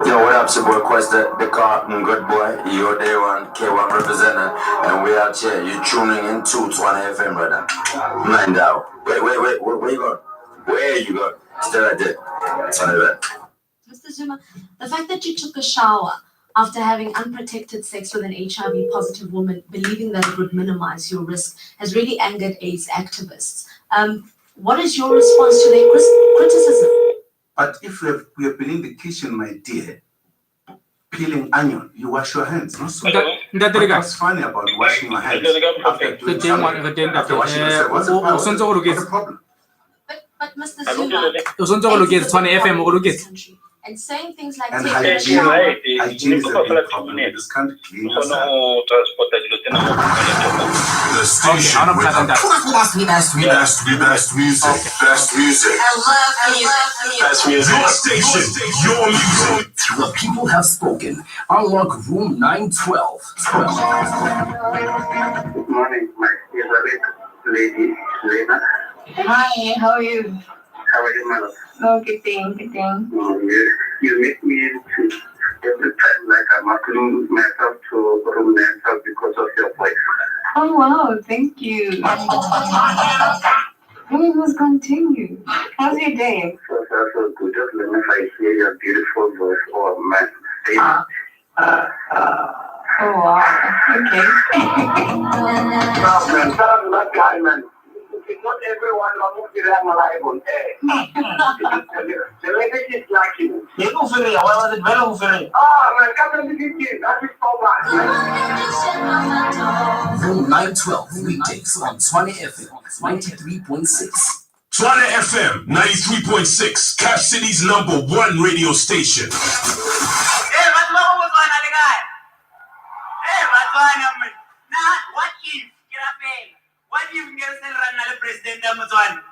Yo, what up, it's your boy Questa, the Carton, good boy. You're day one, K1 representative, and we out here. You're tuning into Tshwane FM, brother. Mind out. Wait, where you going? Where you going? Stay right there. Tshwane FM. Mr. Zuma, the fact that you took a shower after having unprotected sex with an HIV positive woman, believing that it would minimize your risk, has really angered AIDS activists. What is your response to their criticism? But if we have been in the kitchen, my dear, peeling onion, you wash your hands. Not so what's funny about washing your hands after doing something? After washing yourself, what's the problem? But Mr. Zuma, and saying things like and taking a shower. hygiene is a big problem in this country. Clean yourself. The station with the best music. Best music. I love music. Best music. Your station, your music. The people have spoken. Unlock room 912. Good morning, my beloved lady, Lena. Hi, how are you? How are you, my love? Oh, good thing, good thing. You make me to every time like I'm lose myself to room 912 because of your voice. Oh, wow, thank you. We must continue. How's your day? So good. Just let me hear your beautiful voice. Oh, man. Oh, wow. Okay. That guy, man. Not everyone will be alive on air. The language is lacking. Why was it very offering? Man, come and visit you. That is so much. Room 912 weekdays on Tshwane FM 93.6. Tshwane FM 93.6, Cap City's #1 radio station. What if you get a president of Mzala?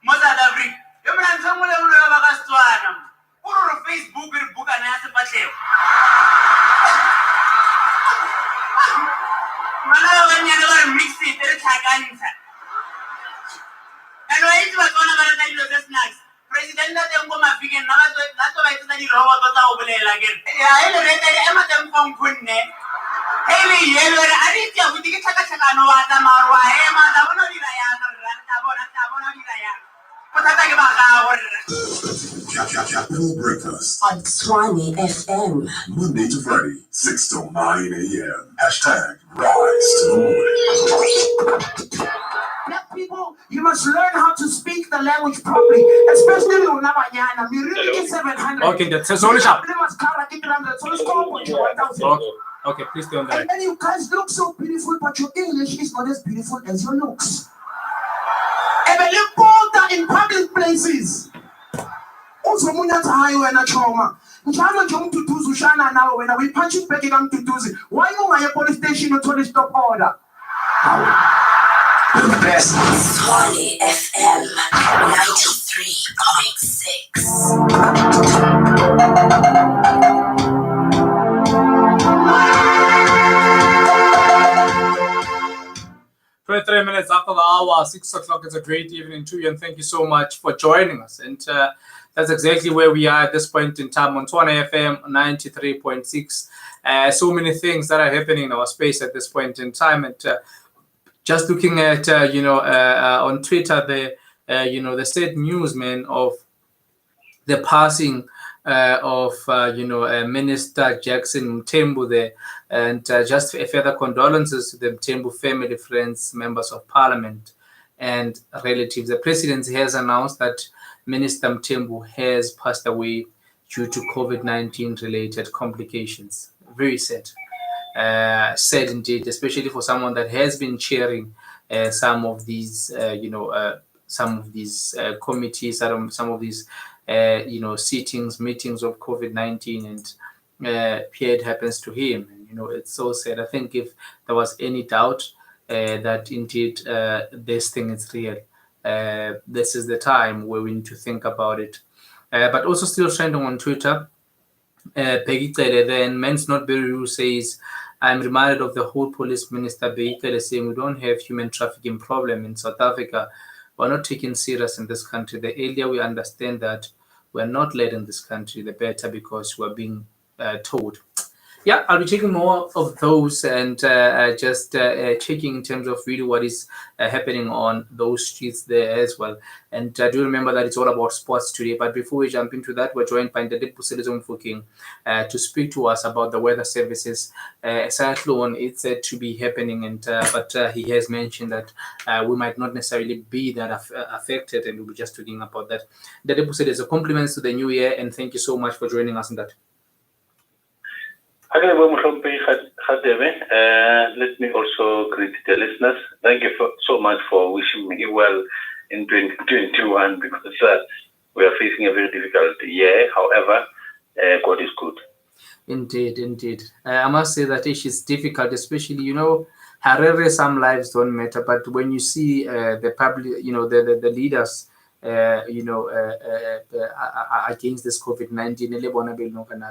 Mozambique Africa. You mean someone who will have a Tshwane? Put on Facebook and book an answer, but you. When you never mix it, it's a cancer. And why is what one of the snacks? President of the Ngoma Vegan, not why it's the robot over again. I read Emma from Kunne. Hey, yellow, I didn't tell you to get a no Atamara, Capital Breakfast on Tshwane FM. Monday to Friday, 6 till 9 a.m. Hashtag rise to the morning. Black people, you must learn how to speak the language properly, especially when Nabanyana. We really get 700. Okay, that's a solution. Okay, please don't die. And then you guys look so beautiful, but your English is not as beautiful as your looks. And when you in public places, also Munyata Highway and a trauma. Njalo nje umduduzi ushana nawe wena uyipunch back kamduduzi. Why ungaye police station uthole stop order? The best. Tshwane FM 93.6. 23 minutes after the hour, 6 o'clock. It's a great evening to you, and thank you so much for joining us. And that's exactly where we are at this point in time on Tshwane FM 93.6. So many things that are happening in our space at this point in time, and just looking at on Twitter, the sad news, man, of the passing of Minister Jackson Mthembu there, and just further condolences to the Mthembu family, friends, members of parliament, and relatives. The president has announced that Minister Mthembu has passed away due to COVID-19 related complications. Very sad. Sad indeed, especially for someone that has been chairing some of these committees, some of these meetings of COVID-19, and it happens to him. And, it's so sad. I think if there was any doubt that indeed this thing is real, this is the time where we need to think about it. But also still trending on Twitter, Peggy Tele, then Men's Not Bureau says, I'm reminded of the whole police minister Peggy Tele saying we don't have human trafficking problem in South Africa. We're not taken serious in this country. The earlier we understand that we're not led in this country, the better, because we're being told. Yeah, I'll be checking more of those, and just checking in terms of really what is happening on those streets there as well. And do remember that it's all about sports today. But before we jump into that, we're joined by Ndade Fuking to speak to us about the weather services. Cyclone, it's said to be happening, and but he has mentioned that we might not necessarily be that affected, and we'll be just talking about that. Ndade Pusele, so compliments to the new year, and thank you so much for joining us on that. Let me also greet the listeners. Thank you so much for wishing me well in 2021, because we are facing a very difficult year. However, God is good. Indeed. I must say that it is difficult, especially, Harare, some lives don't matter, but when you see the public, the leaders, against this COVID-19,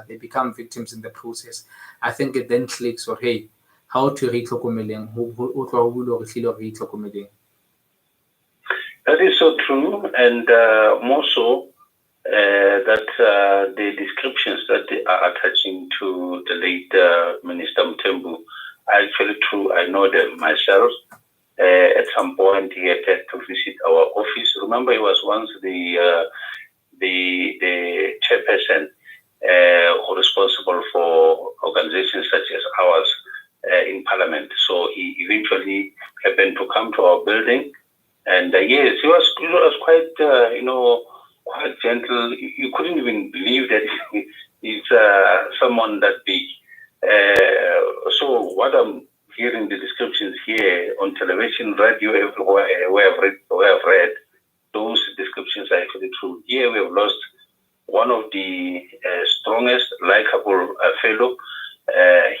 they become victims in the process. I think it then clicks, or hey, how to re-tlhokomeleng. That is so true, and more so that the descriptions that they are attaching to the late Minister Mthembu are actually true. I know them myself. At some point, he had to visit our office. Remember, he was once the chairperson responsible for organizations such as ours in Parliament. So he eventually happened to come to our building, and yes, he was quite quite gentle. You couldn't even believe that he's someone that big. So what I'm hearing the descriptions here on television, radio, everywhere where I've read, those descriptions are actually true. Here we have lost one of the strongest, likable fellow.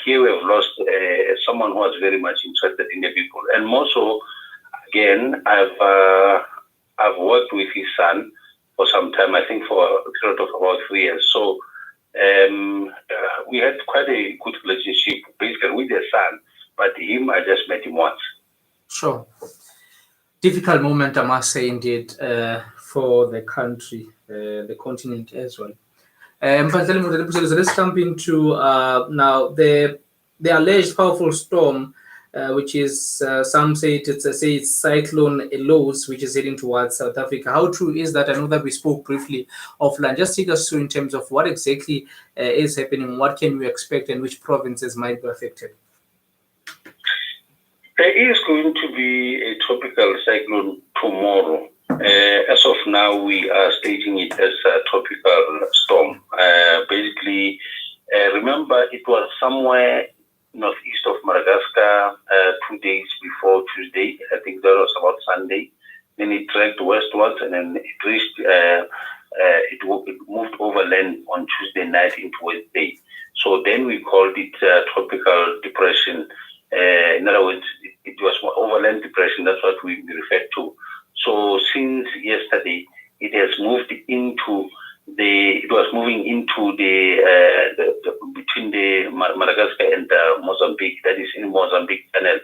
Here we have lost someone who was very much interested in the people, and more so, again, I've worked with his son for some time. I think for a period of about 3 years. So we had quite a good relationship, basically with the son. But him, I just met him once. Sure. Difficult moment, I must say, indeed, for the country, the continent as well. But let's jump into now the alleged powerful storm, which is some say it's Cyclone Elos, which is heading towards South Africa. How true is that? I know that we spoke briefly offline. Just take us through in terms of what exactly is happening, what can we expect, and which provinces might be affected. There is going to be a tropical cyclone tomorrow. As of now, we are staging it as a tropical storm. Basically, remember, it was somewhere northeast of Madagascar 2 days before Tuesday. I think that was about Sunday. Then it tracked westwards, and then it reached it moved overland on Tuesday night into Wednesday. So then we called it tropical depression. In other words, it was overland depression. That's what we referred to. So since yesterday, it has moved into it was moving into between the Madagascar and Mozambique. That is in Mozambique Channel.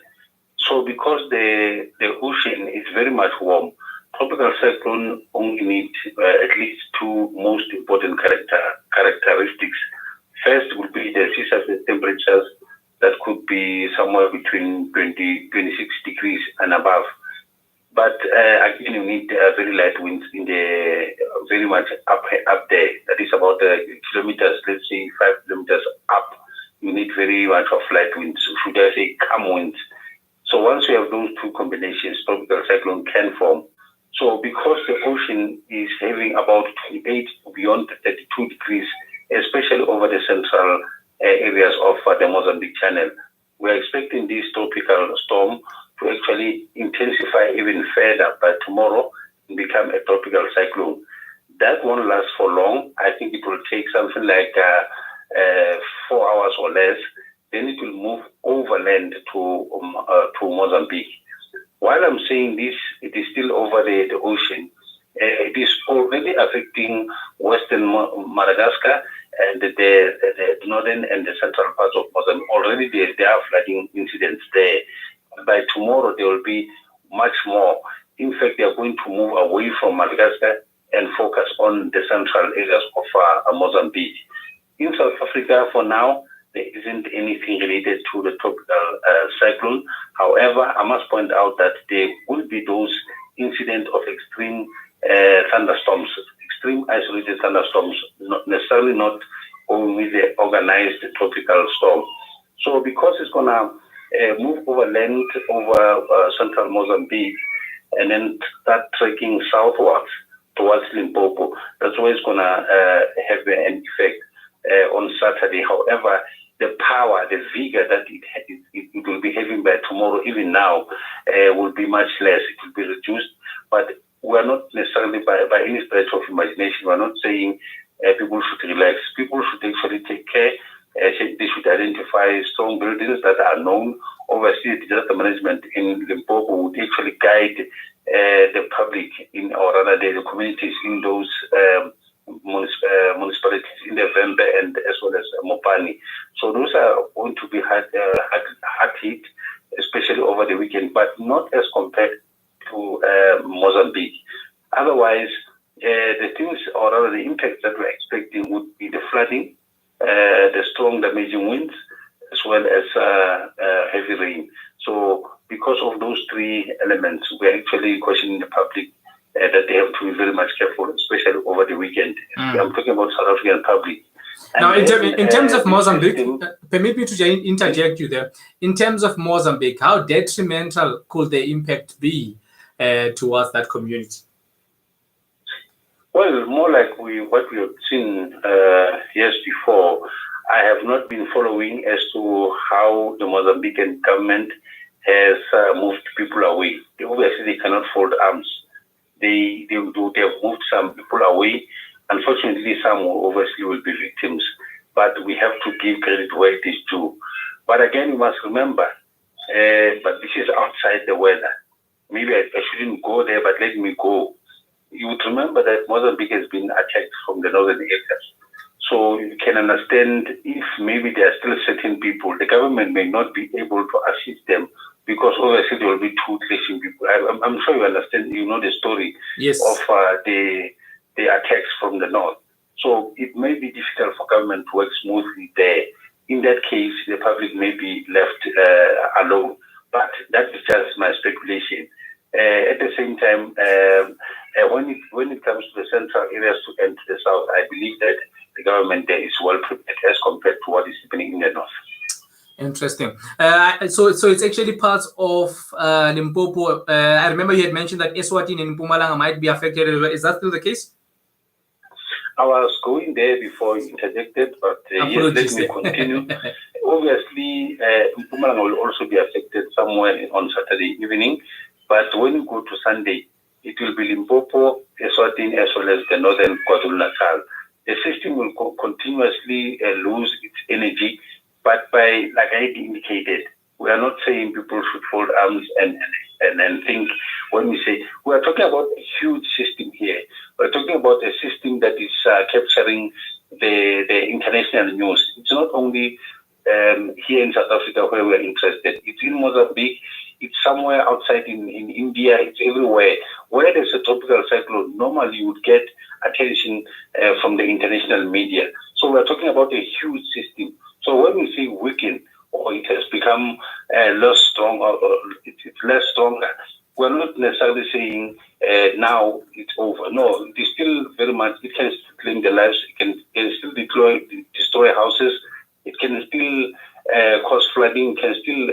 So because the ocean is very much warm, tropical cyclone only needs at least two most important characteristics. First would be the sea surface temperatures that could be somewhere between 26 degrees and above. But again, you need very light winds in the very much up there. That is about kilometers, let's say 5 kilometers up. You need very much of light winds, should I say calm winds. So once you have those two combinations, tropical cyclone can form. So because the ocean is having about 28 beyond 32 degrees, especially over the central areas of the Mozambique Channel, we're expecting this tropical storm to actually intensify even further by tomorrow and become a tropical cyclone. That won't last for long. I think it will take something like 4 hours or less. Then it will move overland to Mozambique. While I'm saying this, it is still over the ocean. It is already affecting western Madagascar and the northern and the central parts of Mozambique. Already there are flooding incidents there. By tomorrow, there will be much more. In fact, they are going to move away from Madagascar and focus on the central areas of Mozambique. In South Africa, for now, there isn't anything related to the tropical cyclone. However, I must point out that there will be those incidents of extreme thunderstorms, extreme isolated thunderstorms, necessarily not going with the organized tropical storm. So because it's going to move overland over central Mozambique and then start trekking southwards towards Limpopo, that's where it's going to have an effect on Saturday. However, the power, the vigor that it will be having by tomorrow, even now, will be much less. It will be reduced. But we are not necessarily, by any stretch of imagination, we are not saying people should relax. People should actually take care. They should identify strong buildings that are known. Obviously, disaster management in Limpopo would actually guide the public, or rather the communities in those municipalities in the Vembe and as well as Mopani. So those are going to be hard hit, especially over the weekend, but not as compared to Mozambique. Otherwise, the things, or rather the impacts that we're expecting would be the flooding, the strong damaging winds, as well as heavy rain. So because of those three elements, we're actually cautioning the public that they have to be very much careful, especially over the weekend. I'm talking about South African public. Now, in terms of Mozambique, permit me to interject you there. In terms of Mozambique, how detrimental could the impact be towards that community? Well, more like what we have seen years before. I have not been following as to how the Mozambican government has moved people away. Obviously, they cannot fold arms. They have moved some people away. Unfortunately, some obviously will be victims, but we have to give credit where it is due. But again, you must remember, but this is outside the weather. Maybe I shouldn't go there, but let me go. You would remember that Mozambique has been attacked from the northern areas. So you can understand if maybe there are still certain people, the government may not be able to assist them because obviously there will be two clashing people. I'm sure you understand, you know the story of the attacks from the north. So it may be difficult for government to work smoothly there. In that case, the public may be left alone. But that is just my speculation. At the same time, when it comes to the central areas and to the south, I believe that the government there is well prepared as compared to what is happening in the north. Interesting. So it's actually part of Limpopo. I remember you had mentioned that Eswatini and Mpumalanga might be affected. Is that still the case? I was going there before you interjected, but yes, let me continue. Obviously, Mpumalanga will also be affected somewhere on Saturday evening, but when you go to Sunday, it will be Limpopo Eswatini as well as the northern KwaZulu-Natal. The system will continuously lose its energy, but by, like I indicated, we are not saying people should fold arms and think. When we say, we are talking about a huge system here. We're talking about a system that is capturing the international news. It's not only here in South Africa where we're interested. It's in Mozambique. It's somewhere outside in India. It's everywhere. Where there's a tropical cyclone, normally you would get attention from the international media. So we're talking about a huge system. So when we say weaken, or it has become less strong, or it's less stronger, we're not necessarily saying now it's over. No, it is still very much, it can still claim the lives, it can still destroy houses, it can still cause flooding, can still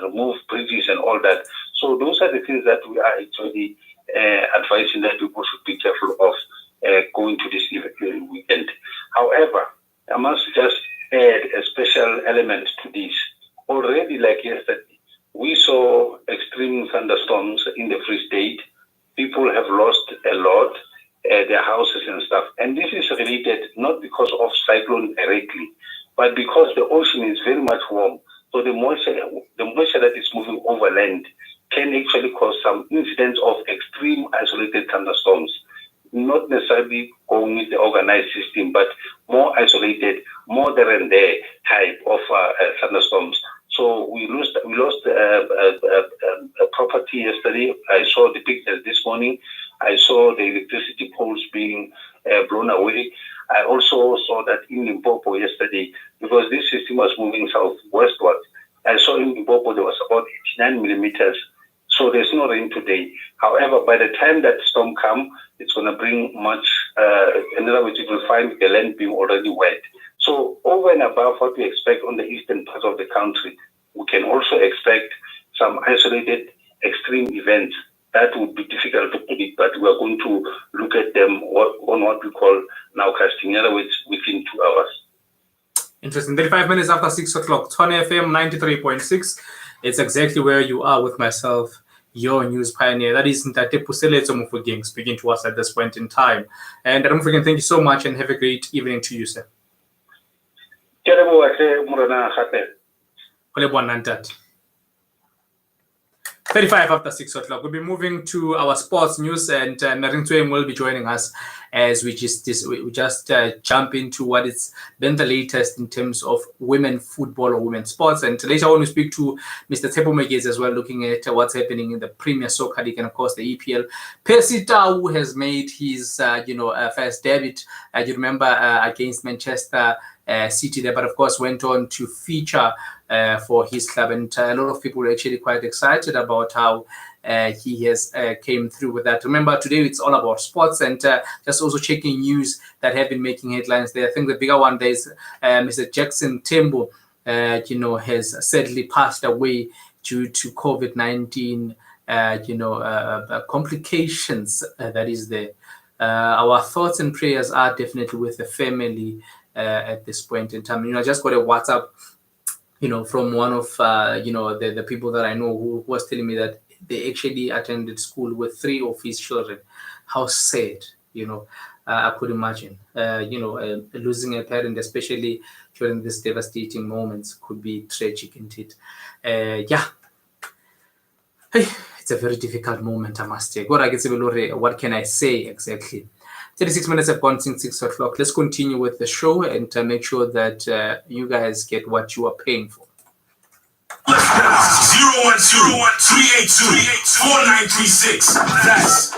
remove bridges and all that. So those are the things that we are actually advising that people should be careful of going to this weekend. However, I must just add a special element to this. Already, like yesterday, we saw extreme thunderstorms in the Free State. People have lost a lot, their houses and stuff. And this is related not because of cyclone directly, but because the ocean is very much warm. So the moisture that is moving over land can actually cause some incidents of extreme isolated thunderstorms. Not necessarily going with the organized system, but more isolated, more there and there type of thunderstorms. So we lost a property yesterday. I saw the pictures this morning. I saw the electricity poles being blown away. I also saw that in Limpopo yesterday, because this system was moving southwestward. I saw in Limpopo there was about 89 millimeters. So there's no rain today. However, by the time that storm comes, it's going to bring much, in other words, you will find the land being already wet. So over and above what we expect on the eastern part of the country, we can also expect some isolated extreme events that would be difficult to predict, but we are going to look at them on what we call nowcasting, in other words, within 2 hours. Interesting. 35 minutes after 6 o'clock, Tshwane FM 93.6. It's exactly where you are with myself, your news pioneer. That is Ntate Puseletso Mofokeng speaking to us at this point in time. And Mofokeng, thank you so much and have a great evening to you, sir. 35 after 6 o'clock. We'll be moving to our sports news, and Narin Tsweng will be joining us as we just jump into what has been the latest in terms of women football or women's sports. And later on, we speak to Mr. Tshepo Megezi as well, looking at what's happening in the Premier Soccer League and, of course, the EPL. Percy Tau has made his first debut, you remember, against Manchester City there, but of course went on to feature for his club, and a lot of people are actually quite excited about how he has came through with that. Remember, today it's all about sports, and just also checking news that have been making headlines there. I think the bigger one there is Mr. Jackson Tembo, has sadly passed away due to COVID-19, complications that is there. Our thoughts and prayers are definitely with the family at this point in time. I just got a WhatsApp, from one of, the people that I know who was telling me that they actually attended school with 3 of his children. How sad, I could imagine, losing a parent, especially during these devastating moments, could be tragic indeed. Hey, it's a very difficult moment, I must say. What can I say exactly? 36 minutes have gone since 6 o'clock. Let's continue with the show and make sure that you guys get what you are paying for. 012-382-4936. That's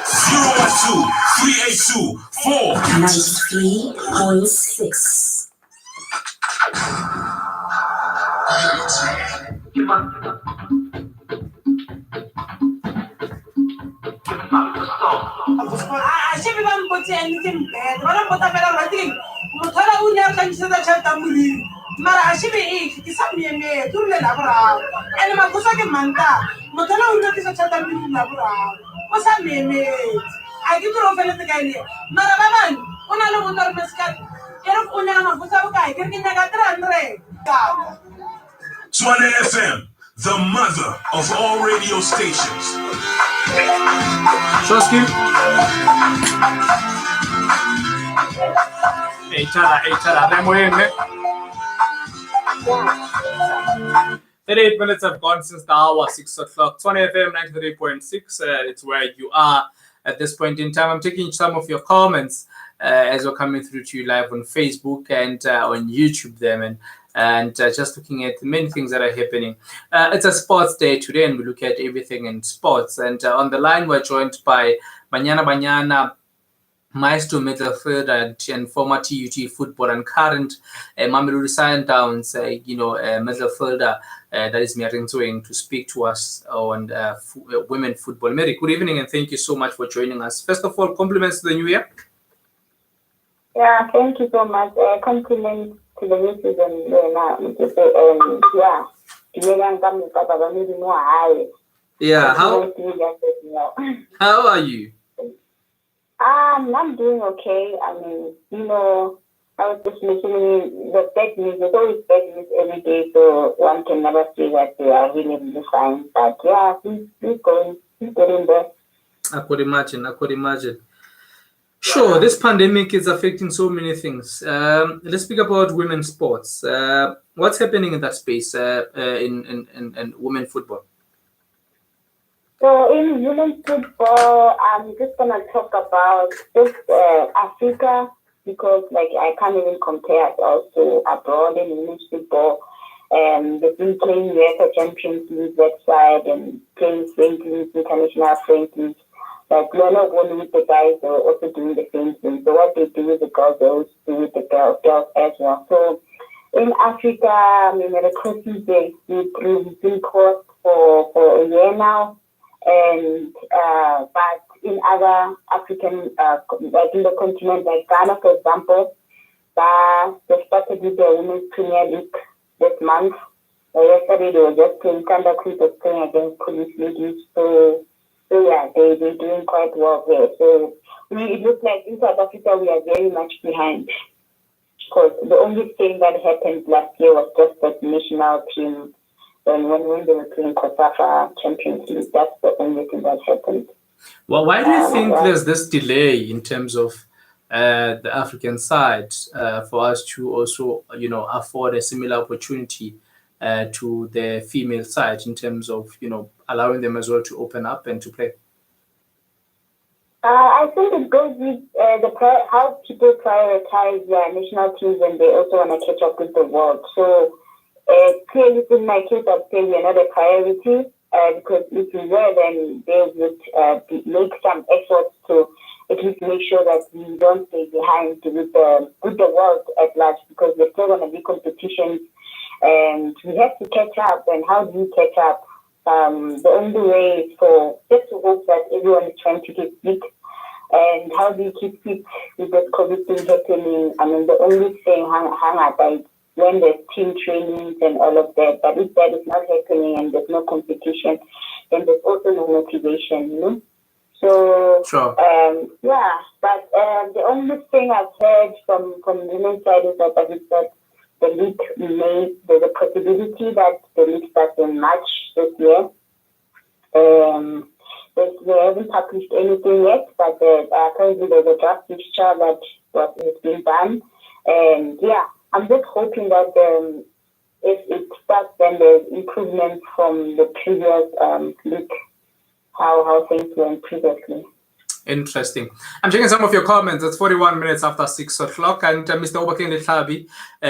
012-382-493.6. Tshwane FM, the mother of all radio stations. Shoski. Echa. 38 minutes have gone since the hour 6 o'clock. Tshwane FM 93.6. It's where you are at this point in time. I'm taking some of your comments as we're coming through to you live on Facebook and on YouTube there, and just looking at the many things that are happening. It's a sports day today, and we look at everything in sports. And on the line, we're joined by Banyana, maestro midfielder and former TUT footballer and current Mamelodi Sundowns, midfielder that is Meringzoeng, to speak to us on women football. Mary, good evening, and thank you so much for joining us. First of all, compliments to the new year. Yeah, thank you so much. Compliments to the new season. Yeah, how are you? I'm doing okay. I mean, I was just mentioning the bad news. There's always bad news every day, so one can never say that they are really fine. But yeah, please getting there. I could imagine. Sure, this pandemic is affecting so many things. Let's speak about women's sports. What's happening in that space in women football? So in women's football, I'm just gonna talk about just Africa, because I can't even compare ourselves to abroad in women's football. They've been playing UEFA Champions League website and playing friendlies, international friendlies. We're not only with the guys, they're also doing the same thing. So what they do with the girls, they also do with the girls as well. So in Africa, I mean, the coaches, we've been coached for a year now. And but in other African, like in the continent, like Ghana, for example, they started with the Women's Premier League this month. Yesterday, they were just playing. Thunder Creek was playing against Police Ladies. So yeah, they're doing quite well there. So it looks like in South Africa, we are very much behind. Because the only thing that happened last year was just that national team. And when they were playing COSAFA Champions League, that's the only thing that happened. Well, why do you think there's this delay in terms of the African side for us to also, afford a similar opportunity to the female side in terms of, allowing them as well to open up and to play? I think it goes with how people prioritize their national teams when they also want to catch up with the world. So clearly, in my case, I'd say we are not a priority because if we were, then they would make some efforts to at least make sure that we don't stay behind with the world at large, because there's still going to be competitions and we have to catch up. And how do you catch up? The only way is for just to hope that everyone is trying to get fit. And how do you keep fit with this COVID thing happening? I mean, the only thing hang up is when there's team trainings and all of that. But if that is not happening and there's no competition, then there's also no motivation, So, sure. But the only thing I've heard from women's side is that the league there's a possibility that the league starts in March this year. They haven't published anything yet, but apparently there's a draft fixture that has been done. And I'm just hoping that if it starts, then there's improvement from the previous league, how things went previously. Interesting. I'm checking some of your comments. It's 41 minutes after 6 o'clock. And Mr. Obakende Tlabi,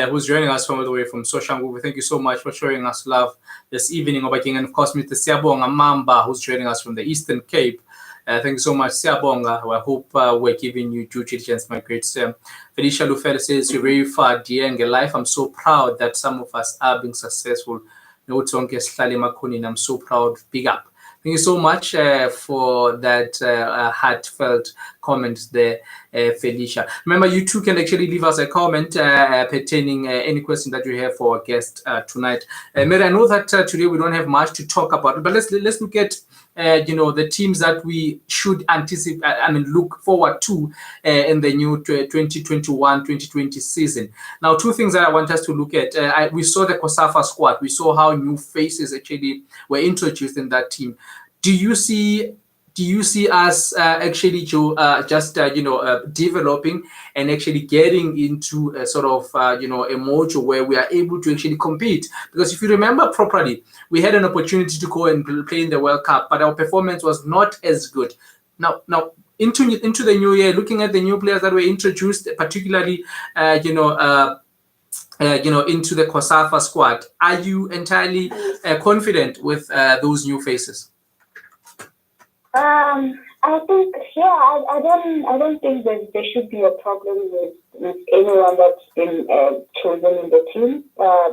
who's joining us from all the way from Soshanguve, thank you so much for showing us love this evening, Obaking. And of course, Mr. Siabonga Mamba, who's joining us from the Eastern Cape. Thank you so much, Siabonga. I hope we're giving you due diligence, my great Sam. Felicia Lufel says, you're very far, dear, in life. I'm so proud that some of us are being successful. I'm so proud. Big up. Thank you so much for that heartfelt comment there, Felicia. Remember, you too can actually leave us a comment pertaining any question that you have for our guest tonight. Mary, I know that today we don't have much to talk about, but let's look at the teams that we should anticipate. Look forward to in the new 2021-2020 season. Now, two things that I want us to look at. We saw the COSAFA squad. We saw how new faces actually were introduced in that team. Do you see do you see us actually developing and actually getting into a sort of a mojo where we are able to actually compete? Because if you remember properly, we had an opportunity to go and play in the World Cup, but our performance was not as good. Now into the new year, looking at the new players that were introduced, particularly into the COSAFA squad, are you entirely confident with those new faces? I think, I don't think that there should be a problem with anyone that's been chosen in the team,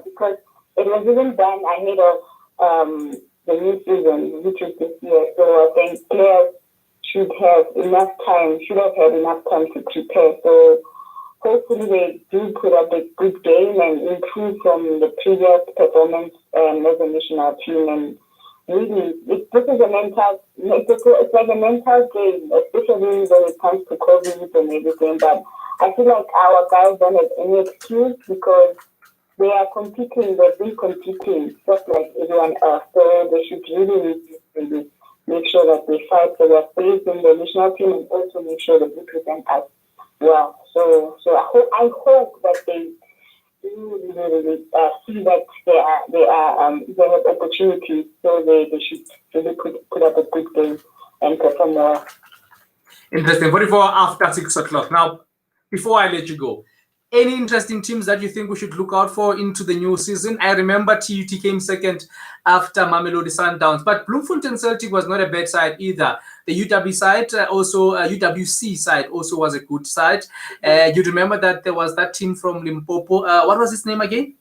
because it was even done ahead of the new season, which is this year. So I think players should have had enough time to prepare. So hopefully they do put up a good game and improve from the previous performance as a national team. And really, this is a mental. It's like a mental game, especially when it comes to COVID and everything. But I feel like our guys don't have any excuse because they are competing. They've been competing just like everyone else. So they should really make sure that they fight for their place in the national team and also make sure that they present us well. So I hope that they really see that they have opportunities, so they should really put up a good game and perform well. Interesting. 44 after 6 o'clock. Now, before I let you go, any interesting teams that you think we should look out for into the new season? I remember TUT came second after Mamelodi Sundowns, but Bloemfontein Celtic was not a bad side either. The UW side, UWC side also was a good side. You remember that there was that team from Limpopo. What was its name again?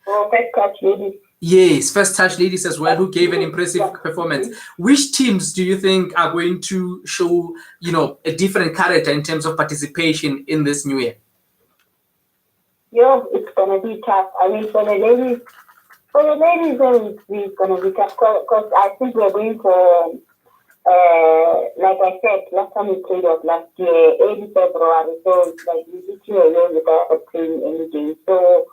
First Touch Ladies. Yes, First Touch Ladies as well, who gave an impressive performance. Which teams do you think are going to show, a different character in terms of participation in this new year? Yeah, it's gonna be tough. I mean, for the ladies, it's gonna be tough because I think we're going for, like I said, last time we played was last year, 8 February. So it's like we literally a year without playing any game. So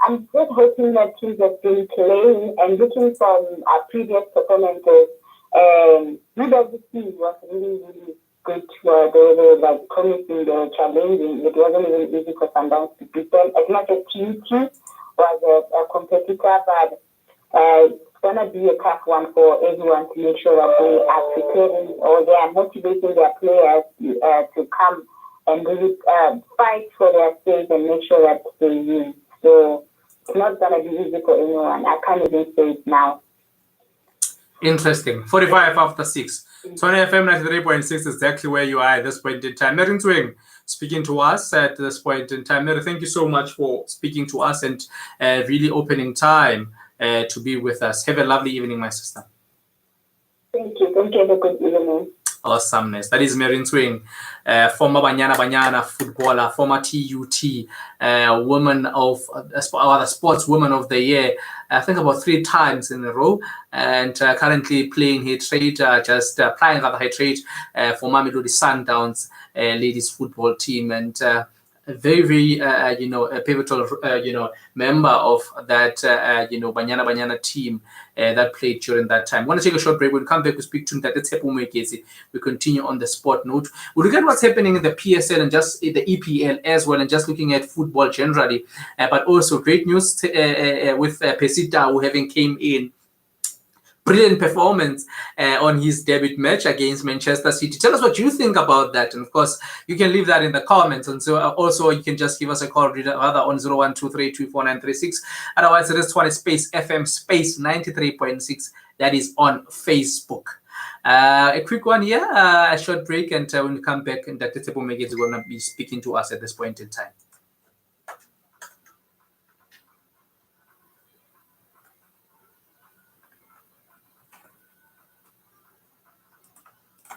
I'm just hoping that teams have been playing and looking from our previous performances. UWC was really, really good. They were like promising, they were challenging. It wasn't even easy for Sundowns to beat them. As much as TUT was a competitor, but it's gonna be a tough one for everyone to make sure that they are preparing or they are motivating their players to come and really fight for their space and make sure that they win. So it's not going to be easy for anyone. I can't even say it now. Interesting. 45 after 6. Tshwane FM 93.6 is exactly where you are at this point in time. Merin Twing speaking to us at this point in time. Merin, thank you so much for speaking to us and really opening time to be with us. Have a lovely evening, my sister. Thank you. Thank you. Have a good evening. Awesomeness. That is Merin Twing, former Banyana footballer, former TUT, woman of sports woman of the year, I think about 3 times in a row, and currently playing her trade, applying her trade for Mamelodi Sundowns ladies football team, and a very, very, a pivotal, member of that, Banyana team that played during that time. I want to take a short break. We'll come back to speak to Mokete. We continue on the sport note. We'll look at what's happening in the PSL and just the EPL as well, and just looking at football generally. But also great news with Pesita, who having came in. Brilliant performance on his debut match against Manchester City. Tell us what you think about that. And of course, you can leave that in the comments. And so also you can just give us a call rather on 0123249936. Otherwise, it is Tshwane space FM space 93.6. That is on Facebook. A quick one here, a short break. And when we come back, and Dr. Tsepo Megezi is going to be speaking to us at this point in time.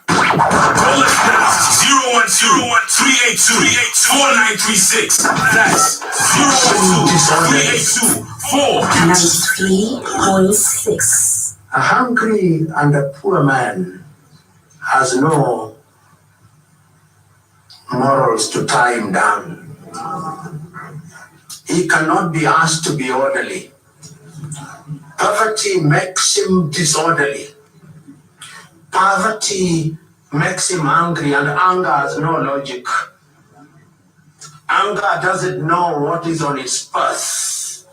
Call us now, 010-382-4936. That's 010-382-4936. A hungry and a poor man has no morals to tie him down. He cannot be asked to be orderly. Poverty makes him disorderly. Poverty makes him angry, and anger has no logic. Anger doesn't know what is on its path.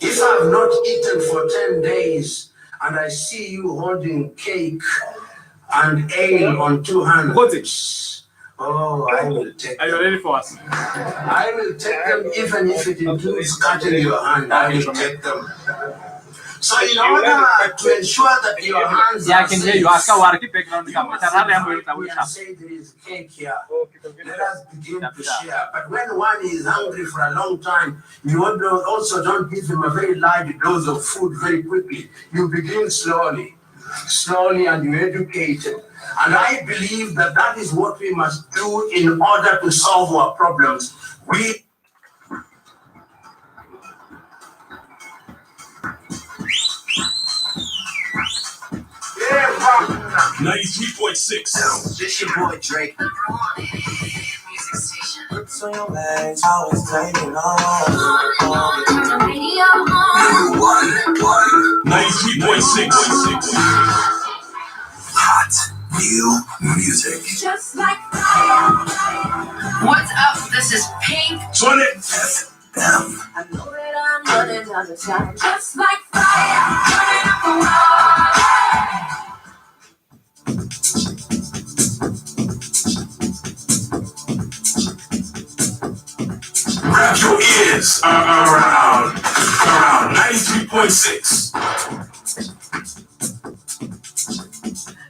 If I have not eaten for 10 days and I see you holding cake and ale on two hands, oh, I will take them. Are you ready for us? I will take them even if it includes cutting your hand. I will take them. So in order to ensure that your hands I are can safe, hear you. Ask our background. you must sit down and say there is cake here. Let us begin to share. But when one is hungry for a long time, you also don't give him a very large dose of food very quickly. You begin slowly, and you educate him. And I believe that that is what we must do in order to solve our problems. 93.6. This your boy Drake. Grips on your legs, always taking on. 93.6. Hot new music. Just like fire. What's up? This is Pink. Tshwane FM. I know that I'm running out of time. Just like fire. Burning up the world. Wrap your ears around 93.6.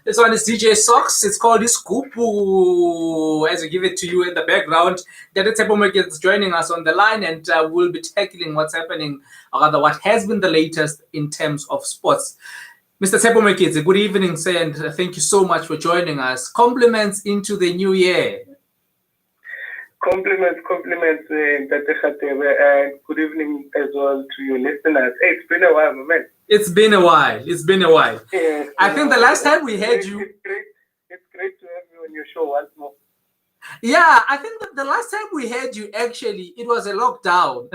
This one is DJ Socks. It's called Iskupu. As we give it to you in the background, Dada Mokete is joining us on the line, and we'll be tackling what's happening, or rather what has been the latest in terms of sports. Mr. Mokete, good evening, sir, and thank you so much for joining us. Compliments into the new year. Compliments, Mokete Radebe, and good evening as well to your listeners. Hey, it's been a while, my man. It's been a while. Yeah, I think the last time we had you... It's great to have you on your show once more. Yeah, I think that the last time we had you, actually, it was a lockdown.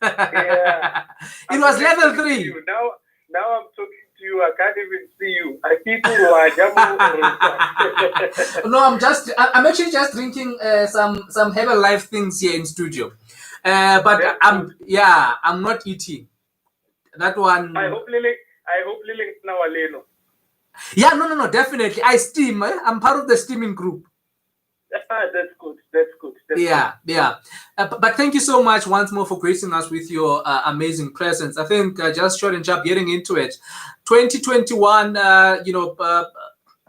Yeah. It was level 3. Now I'm talking to you. I can't even see you. I see you. No, I'm actually just drinking some Herbal Life things here in studio. But I'm not eating. That one. I hope Lily now aleno. Yeah, no, definitely. I steam. I'm part of the steaming group. That's good. Yeah. But thank you so much once more for gracing us with your amazing presence. I think just short and sharp, getting into it. 2021,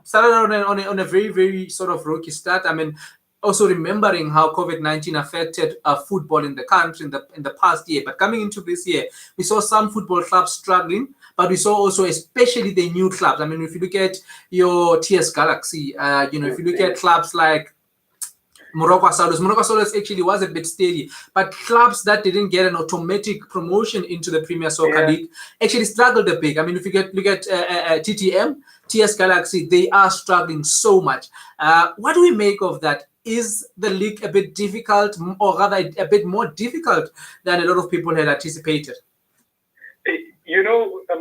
started on a very, very sort of rocky start. I mean, also remembering how COVID-19 affected football in the country in the past year. But coming into this year, we saw some football clubs struggling, but we saw also especially the new clubs. I mean, if you look at your TS Galaxy, if you look at clubs like Morocco Solos actually was a bit steady, but clubs that didn't get an automatic promotion into the Premier Soccer League actually struggled a bit. I mean, if you look at TTM, TS Galaxy, they are struggling so much. What do we make of that? Is the league a bit difficult, or rather a bit more difficult than a lot of people had anticipated?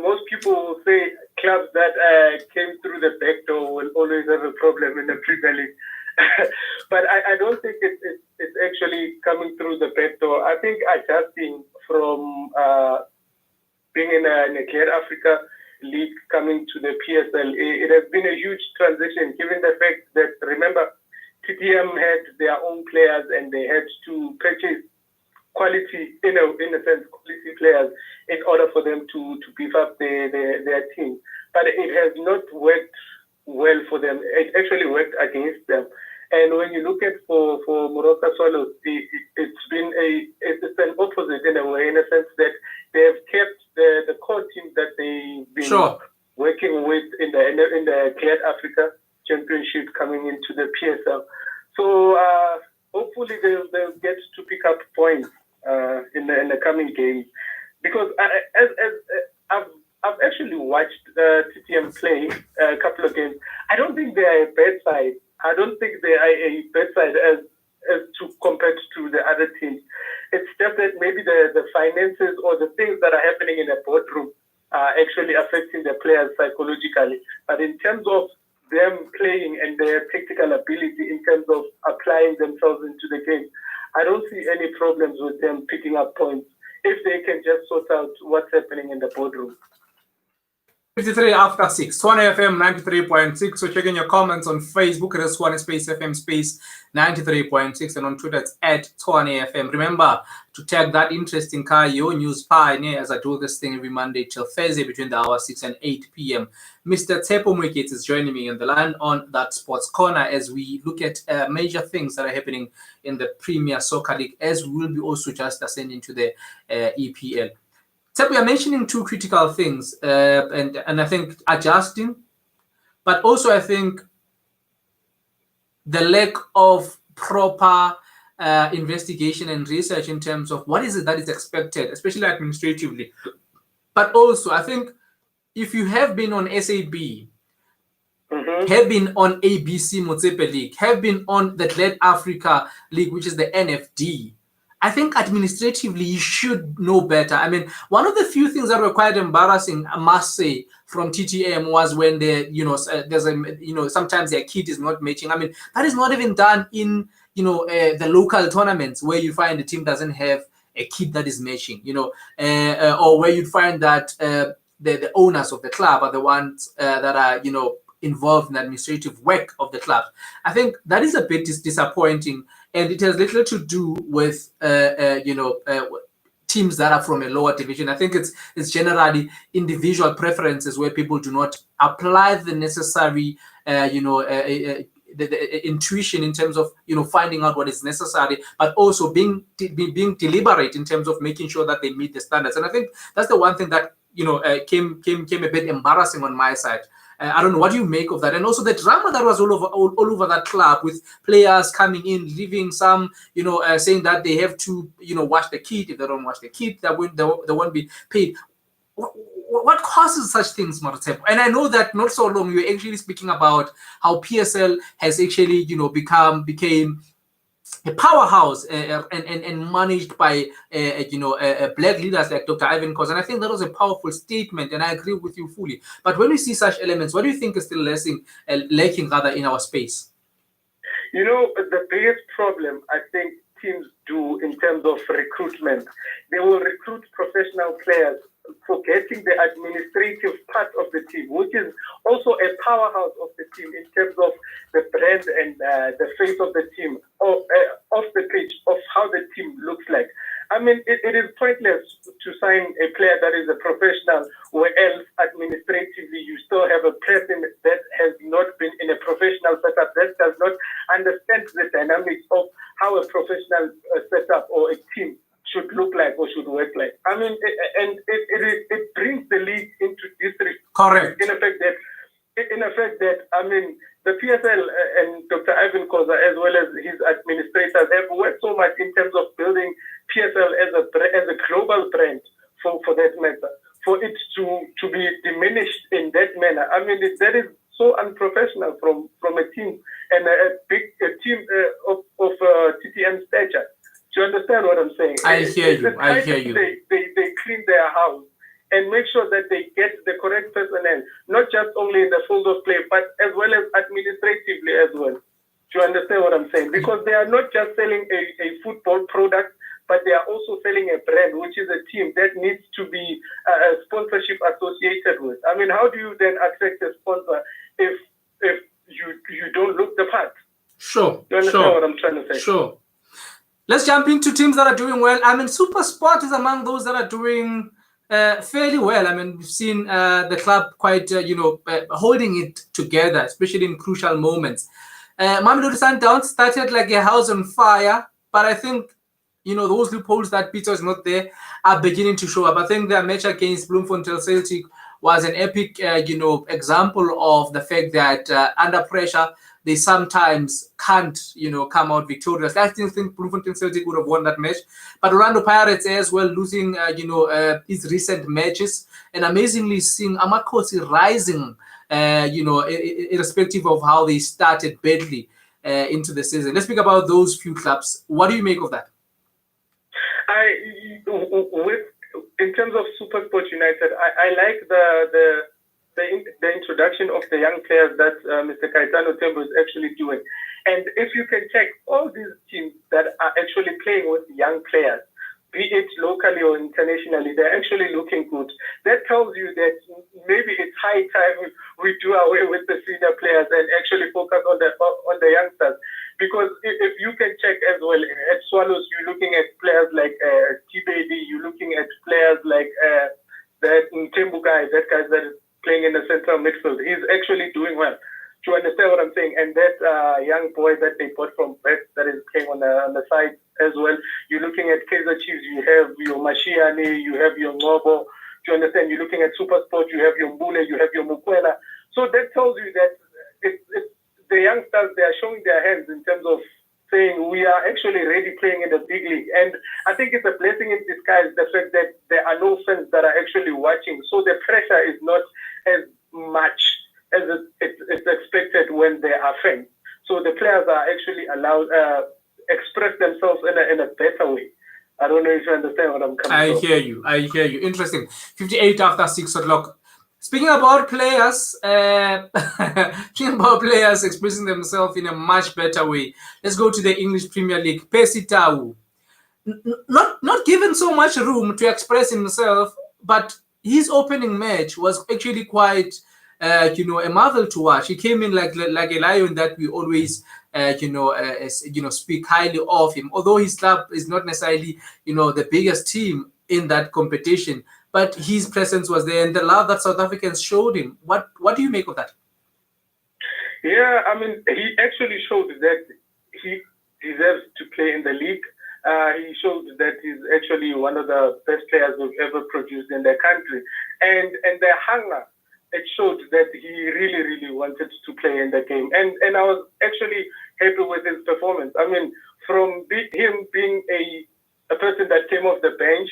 Most people will say clubs that came through the back door will always have a problem in the Premier League. But I don't think it's actually coming through the back door. I think adjusting from being in a Clear Africa League coming to the PSL, it has been a huge transition, given the fact that, remember, TTM had their own players and they had to purchase quality, in a sense, quality players in order for them to beef up their team. But it has not worked well for them. It actually worked against them. And when you look at for Morocco Swallows, it's an opposite in a way, in a sense that they have kept the core team that they've been working with in the Clear Africa Championship coming into the PSL. So hopefully they'll get to pick up points in the coming games, because I've actually watched TTM play a couple of games. I don't think they are a bad side. I don't think they are a bad side as to compared to the other teams. It's just that maybe the finances or the things that are happening in the boardroom are actually affecting the players psychologically. But in terms of them playing and their tactical ability in terms of applying themselves into the game, I don't see any problems with them picking up points if they can just sort out what's happening in the boardroom. 53 after 6, Tshwane FM 93.6. So checking your comments on Facebook, it is Tshwane Space FM Space 93.6, and on Twitter it's at Tshwane FM. Remember to tag that interesting car, your news pioneer, as I do this thing every Monday till Thursday between the hours 6 and 8 p.m. Mr. Tepo Mokete is joining me in the line on that sports corner as we look at major things that are happening in the Premier Soccer League, as we will be also just ascending to the EPL. So we are mentioning two critical things, and I think adjusting, but also I think the lack of proper investigation and research in terms of what is it that is expected, especially administratively. But also, I think if you have been on SAB, have been on ABC Motsepe League, have been on the Glad Africa League, which is the NFD, I think administratively you should know better. I mean, one of the few things that were quite embarrassing, I must say, from TTM was when there's sometimes their kit is not matching. I mean, that is not even done in the local tournaments where you find the team doesn't have a kit that is matching. Or where you'd find that the owners of the club are the ones that are involved in the administrative work of the club. I think that is a bit disappointing. And it has little to do with teams that are from a lower division. I think it's generally individual preferences where people do not apply the necessary the intuition in terms of finding out what is necessary, but also being deliberate in terms of making sure that they meet the standards. And I think that's the one thing that came a bit embarrassing on my side. I don't know, what do you make of that? And also the drama that was all over that club, with players coming in, leaving some, saying that they have to, wash the kit. If they don't wash the kit, they won't be paid. What causes such things, Martepo? And I know that not so long you're actually speaking about how PSL has actually, became a powerhouse and managed by black leaders like Dr. Ivan Cos, and I think that was a powerful statement, and I agree with you fully. But when we see such elements, what do you think is still lacking in our space? The biggest problem I think teams do in terms of recruitment, they will recruit professional players, forgetting the administrative part of the team, which is also a powerhouse of the team in terms of the brand and the face of the team, off the pitch, of how the team looks like. I mean, it is pointless to sign a player that is a professional, where else administratively you still have a person that has not been in a professional setup, that does not understand the dynamics of how a professional setup or a team should look like or should work like. I mean, it brings the league into disrepute. Correct. In effect that I mean, the PSL and Dr. Ivan Koza, as well as his administrators, have worked so much in terms of building PSL as a global brand for that matter. For it to be diminished in that manner, I mean, that is so unprofessional from a team, and a team of TTM stature. Do you understand what I'm saying? I hear you. They clean their house and make sure that they get the correct personnel, not just only in the field of play, but as well as administratively as well. Do you understand what I'm saying? Because they are not just selling a football product, but they are also selling a brand, which is a team that needs to be a sponsorship associated with. I mean, how do you then attract a sponsor if you don't look the part? Sure. Do you understand what I'm trying to say? Sure. Let's jump into teams that are doing well. I mean, Super Sport is among those that are doing fairly well. I mean, we've seen the club quite, holding it together, especially in crucial moments. Mamelodi Sundowns started like a house on fire, but I think, those loopholes that Peter is not there are beginning to show up. I think their match against Bloemfontein Celtic was an epic, example of the fact that under pressure, they sometimes can't, come out victorious. I still think Bloemfontein Celtic would have won that match. But Orlando Pirates as well, losing, its recent matches, and amazingly seeing Amakosi rising, irrespective of how they started badly into the season. Let's speak about those few clubs. What do you make of that? In terms of Super Sport United, I like the introduction of the young players that Mr. Kaitano Tembo is actually doing. And if you can check all these teams that are actually playing with young players, be it locally or internationally, they're actually looking good. That tells you that maybe it's high time we do away with the senior players and actually focus on the youngsters. Because if you can check as well, at Swallows, you're looking at players like T-Baby, you're looking at players like that Tembu guy, that guy that is playing in the central midfield. He's actually doing well. Do you understand what I'm saying? And that young boy that they bought from Brett that is playing on the side as well. You're looking at Kaizer Chiefs, you have your Mashiane, you have your Ngobo. Do you understand? You're looking at Super Sport, you have your Mbule, you have your Mukwela. So that tells you that it's the youngsters, they are showing their hands in terms of saying we are actually ready playing in the big league. And I think it's a blessing in disguise, the fact that there are no fans that are actually watching. So the pressure is not as much as it's expected when there are fans. So the players are actually allowed express themselves in a better way. I don't know if you understand what I'm coming from. I hear you. Interesting. 58 after 6 o'clock. Speaking about players, expressing themselves in a much better way. Let's go to the English Premier League. Percy Tau. Not given so much room to express himself, but his opening match was actually quite, a marvel to watch. He came in like a lion that we always, speak highly of him. Although his club is not necessarily, the biggest team in that competition, but his presence was there, and the love that South Africans showed him. What do you make of that? Yeah, I mean, he actually showed that he deserves to play in the league. He showed that he's actually one of the best players we've ever produced in the country. And the hunger, it showed that he really, really wanted to play in the game. And I was actually happy with his performance. I mean, from him being a person that came off the bench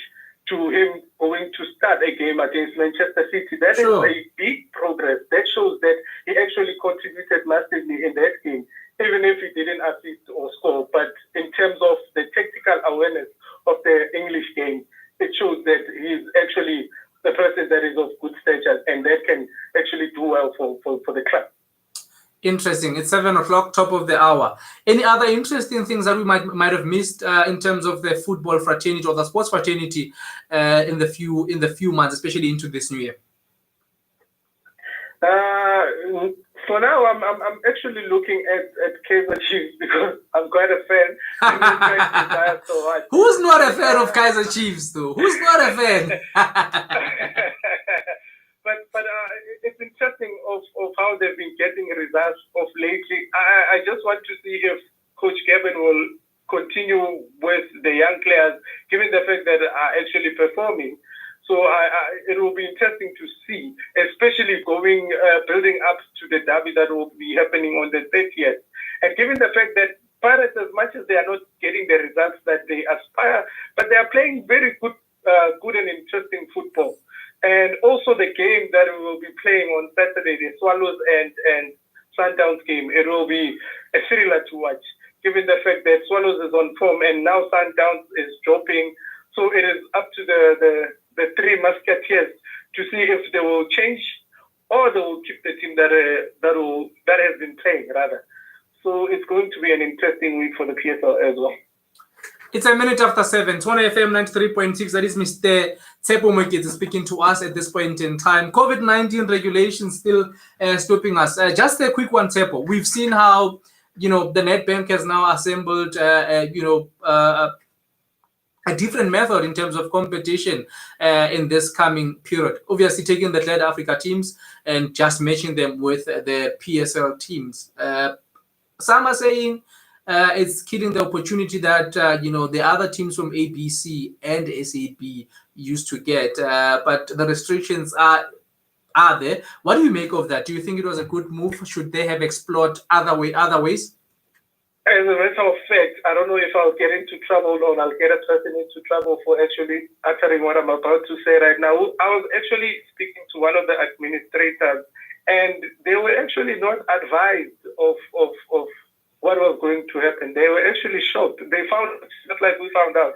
to him going to start a game against Manchester City, that is a big progress. That shows that he actually contributed massively in that game, even if he didn't assist or score. But in terms of the tactical awareness of the English game, it shows that he's actually the person that is of good stature and that can actually do well for the club. Interesting. It's 7 o'clock, top of the hour. Any other interesting things that we might have missed in terms of the football fraternity or the sports fraternity in the few months, especially into this new year? For now, I'm actually looking at Kaizer Chiefs because I'm quite a fan. Who's not a fan of Kaizer Chiefs, though? Who's not a fan? But it's interesting of how they've been getting results of lately. I just want to see if Coach Gavin will continue with the young players, given the fact that are actually performing. So it will be interesting to see, especially building up to the derby that will be happening on the 30th. And given the fact that Pirates, as much as they are not getting the results that they aspire, but they are playing very good and interesting football. And also the game that we will be playing on Saturday, the Swallows and Sundowns game, it will be a thriller to watch, given the fact that Swallows is on form and now Sundowns is dropping. So it is up to the three musketeers to see if they will change or they will keep the team that has been playing, rather. So it's going to be an interesting week for the PSL as well. It's a minute after 7. Tshwane FM 93.6. That is Mr. Tsepo Mokete speaking to us at this point in time. COVID-19 regulations still stopping us. Just a quick one, Tsepo. We've seen how, the Nedbank has now assembled, a different method in terms of competition in this coming period. Obviously, taking the Glad Africa teams and just matching them with the PSL teams. Some are saying it's killing the opportunity that the other teams from ABC and SAB used to get, but the restrictions are there. What do you make of that? Do you think it was a good move? Should they have explored other ways? As a matter of fact, I don't know if I'll get into trouble or I'll get a person into trouble for actually uttering what I'm about to say right now. I was actually speaking to one of the administrators, and they were actually not advised of what was going to happen. They were actually shocked. They found, just like we found out,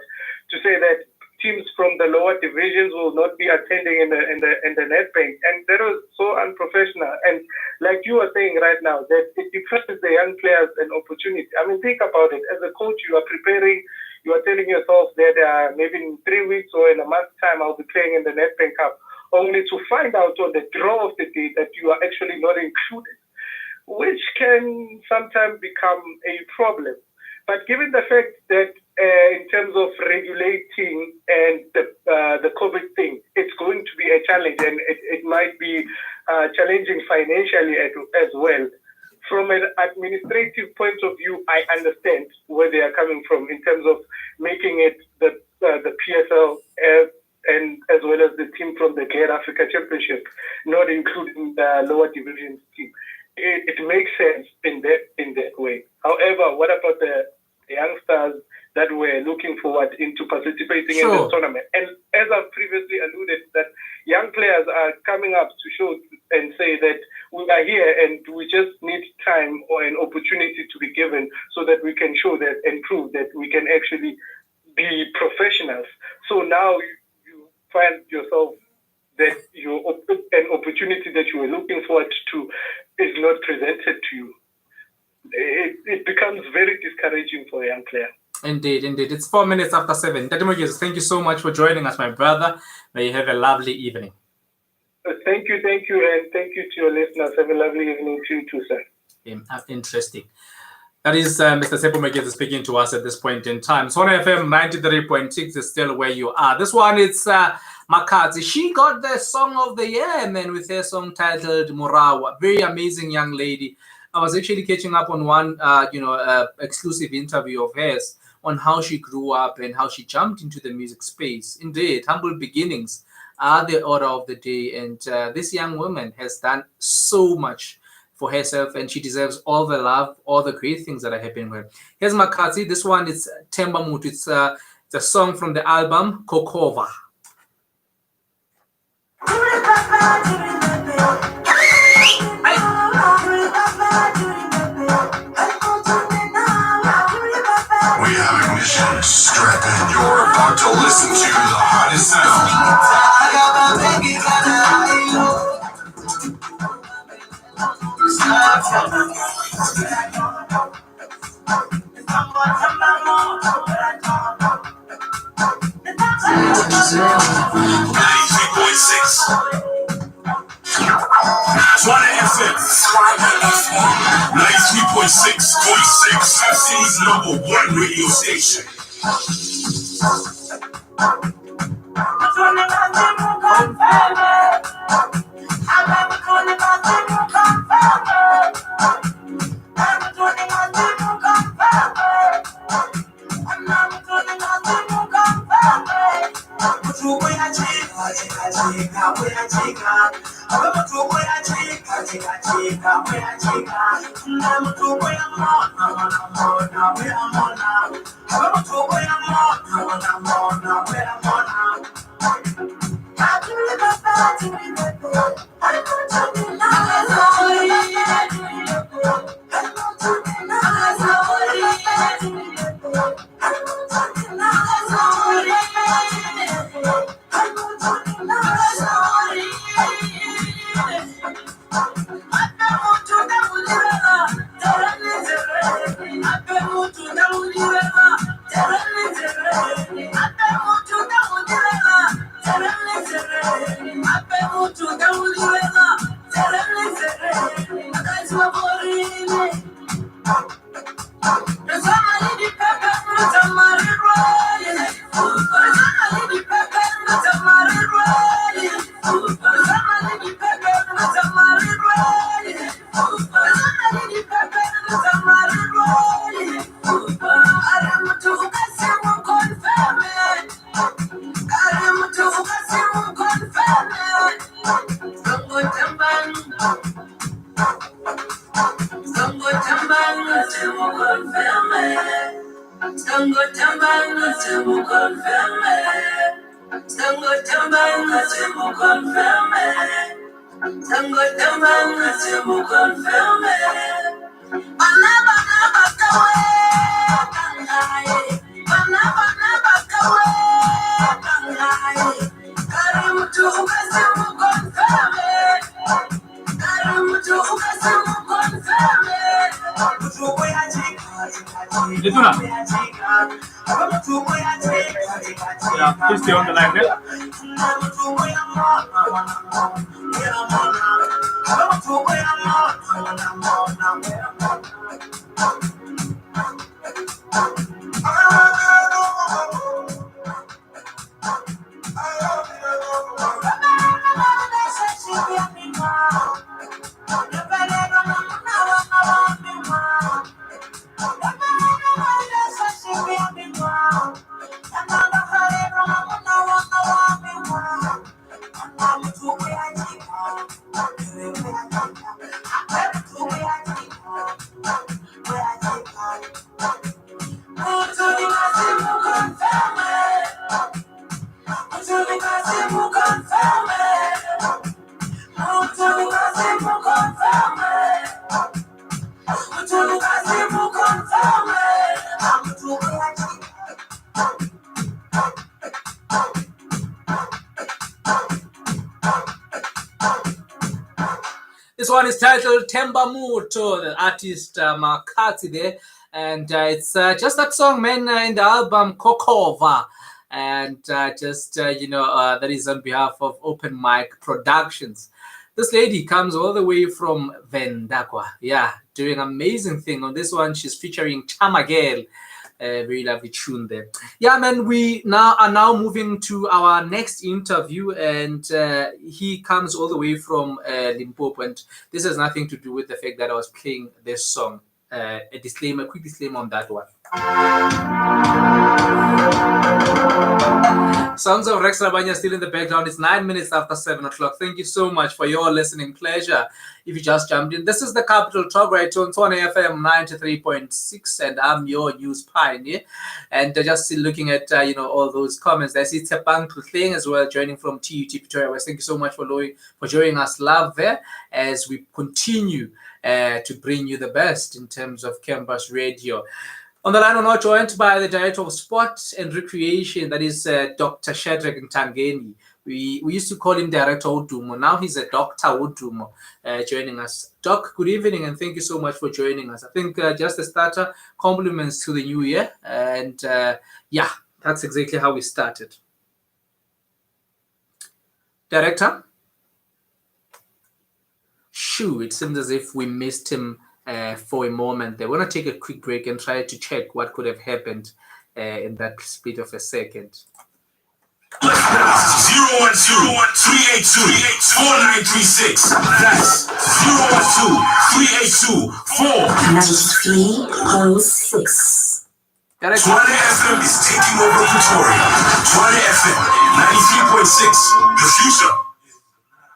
to say that teams from the lower divisions will not be attending in the Nedbank, and that was so unprofessional. And like you are saying right now, that it deprives the young players an opportunity. I mean, think about it. As a coach, you are preparing. You are telling yourself that maybe in 3 weeks or in a month's time, I'll be playing in the Nedbank Cup, only to find out on the draw of the day that you are actually not included, which can sometimes become a problem. But given the fact that in terms of regulating and the COVID thing, it's going to be a challenge, and it might be challenging financially as well. From an administrative point of view, I understand where they are coming from in terms of making it the PSL and as well as the team from the Great Africa Championship, not including the lower division team. It makes sense in that way. However, what about the youngsters that were looking forward into participating in this tournament? And as I've previously alluded, that young players are coming up to show and say that we are here and we just need time or an opportunity to be given so that we can show that and prove that we can actually be professionals. So now you find yourself that an opportunity that you were looking forward to is not presented to you. It becomes very discouraging for a young player. Indeed. It's 4 minutes after 7. Tati Mokete, thank you so much for joining us, my brother. May you have a lovely evening. Thank you, and thank you to your listeners. Have a lovely evening to you too, sir. Interesting. That is Mr. Tshwane Mokete speaking to us at this point in time. Tshwane FM 93.6 is still where you are. This one, it's Mokete. She got the song of the year, man, with her song titled Murawa. Very amazing young lady. I was actually catching up on one, exclusive interview of hers on how she grew up and how she jumped into the music space. Indeed, humble beginnings are the order of the day. And this young woman has done so much for herself, and she deserves all the love, all the great things that are happening with her. Here's Mokete. This one is Temba Mutu. It's a song from the album Kokova. We have ignition. Strap in. You're about to listen to the hottest sound. Tshwane FM 93.6, 46, FC's #1 radio station. Yeah, please stay on the line there. This one is titled Temba Muto, the artist Makati there. And it's just that song, man, in the album Kokova. And that is on behalf of Open Mic Productions. This lady comes all the way from Vendakwa. Yeah, doing amazing thing. On this one, she's featuring Chamagel. Very lovely tune there. Yeah, man, we are now moving to our next interview, and he comes all the way from Limpopo, and this has nothing to do with the fact that I was playing this song. A quick disclaimer on that one. Sounds of Rex Rabanya still in the background. It's 9 minutes after 7 o'clock. Thank you so much for your listening pleasure. If you just jumped in, this is the Capital Talk right on Tshwane FM 93.6, and I'm your news pioneer. And just looking at all those comments. I see Tepang thing as well, joining from TUT Pretoria West. Thank you so much for joining us live there as we continue to bring you the best in terms of campus radio. On the line, we're now joined by the Director of Sport and Recreation, that is Dr. Shadrack Ntangeni. We used to call him Director Udumo. Now he's a Dr. Udumo joining us. Doc, good evening, and thank you so much for joining us. I think just a starter, compliments to the new year. And that's exactly how we started. Director? Shoo, it seems as if we missed him for a moment. They want to take a quick break and try to check what could have happened in that split of a second. 010-382-4936. That's 010-382-493.6. Tshwane FM is taking over Pretoria. Tshwane FM 93.6. The future.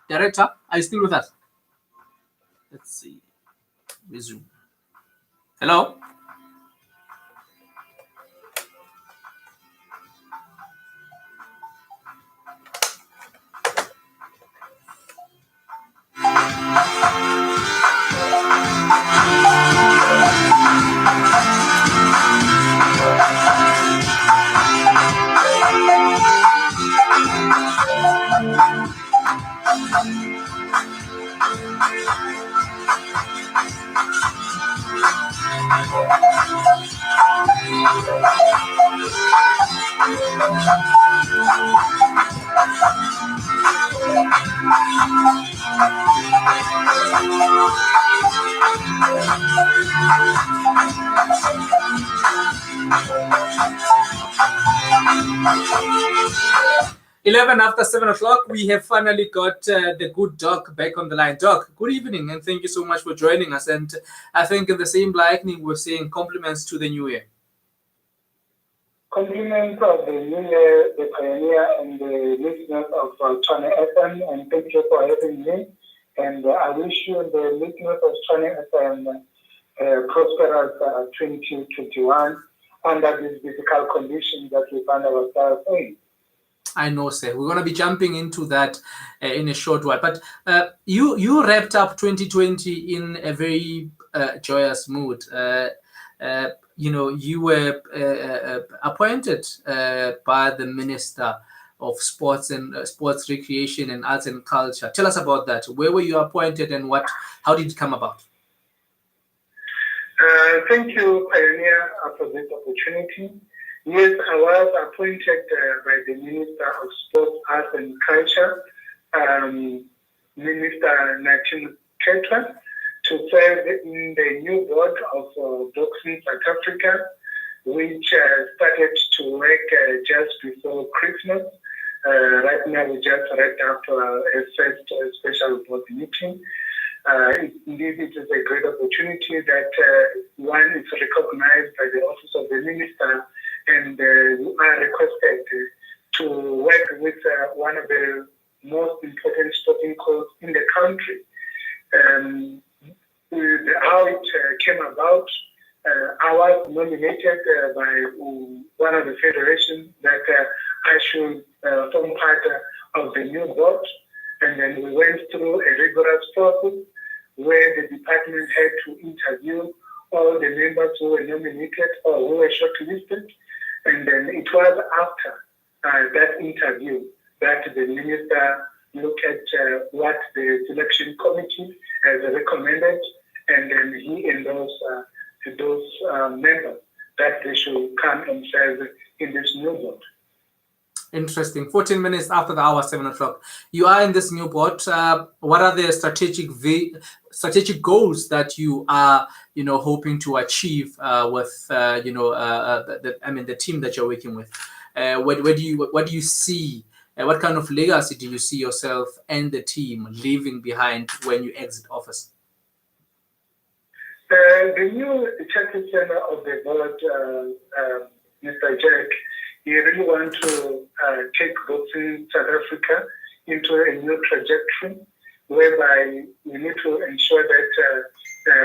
Director, are you still with us? Let's see. Resume. Hello? After 7 o'clock, we have finally got the good Doc back on the line. Doc, good evening, and thank you so much for joining us. And I think in the same lightning, we're saying compliments to the new year. Compliments of the new year, the pioneer, and the listeners of Tshwane FM, and thank you for having me. And I wish you and the listeners of Tshwane FM prosperous 2021 under these difficult conditions that we find ourselves in. I know, sir. We're going to be jumping into that in a short while. But you wrapped up 2020 in a very joyous mood. You were appointed by the Minister of Sports and Sports Recreation and Arts and Culture. Tell us about that. Where were you appointed, and how did it come about? Thank you, Pioneer, for this opportunity. Yes, I was appointed by the Minister of Sports, Arts and Culture, Minister Natin Ketwa, to serve in the new board of Boxing South Africa, which started to work just before Christmas. Right now, we just wrapped up a first special board meeting. Indeed, it is a great opportunity that one is recognized by the Office of the Minister, and you are requested to work with one of the most important sporting codes in the country. How it came about, I was nominated by one of the federations that I should form part of the new board, and then we went through a rigorous process where the department had to interview all the members who were nominated or who were shortlisted, and then it was after that interview that the minister looked at what the selection committee has recommended, and then he endorsed those members that they should come and serve in this new board. Interesting. 14 minutes after the hour, 7 o'clock. You are in this new board. What are the strategic goals that you are, hoping to achieve with, the team that you're working with? What do you see? What kind of legacy do you see yourself and the team leaving behind when you exit office? The new chairperson of the board, Mr. Jack, he really wants to take Boxing South Africa into a new trajectory, whereby we need to ensure that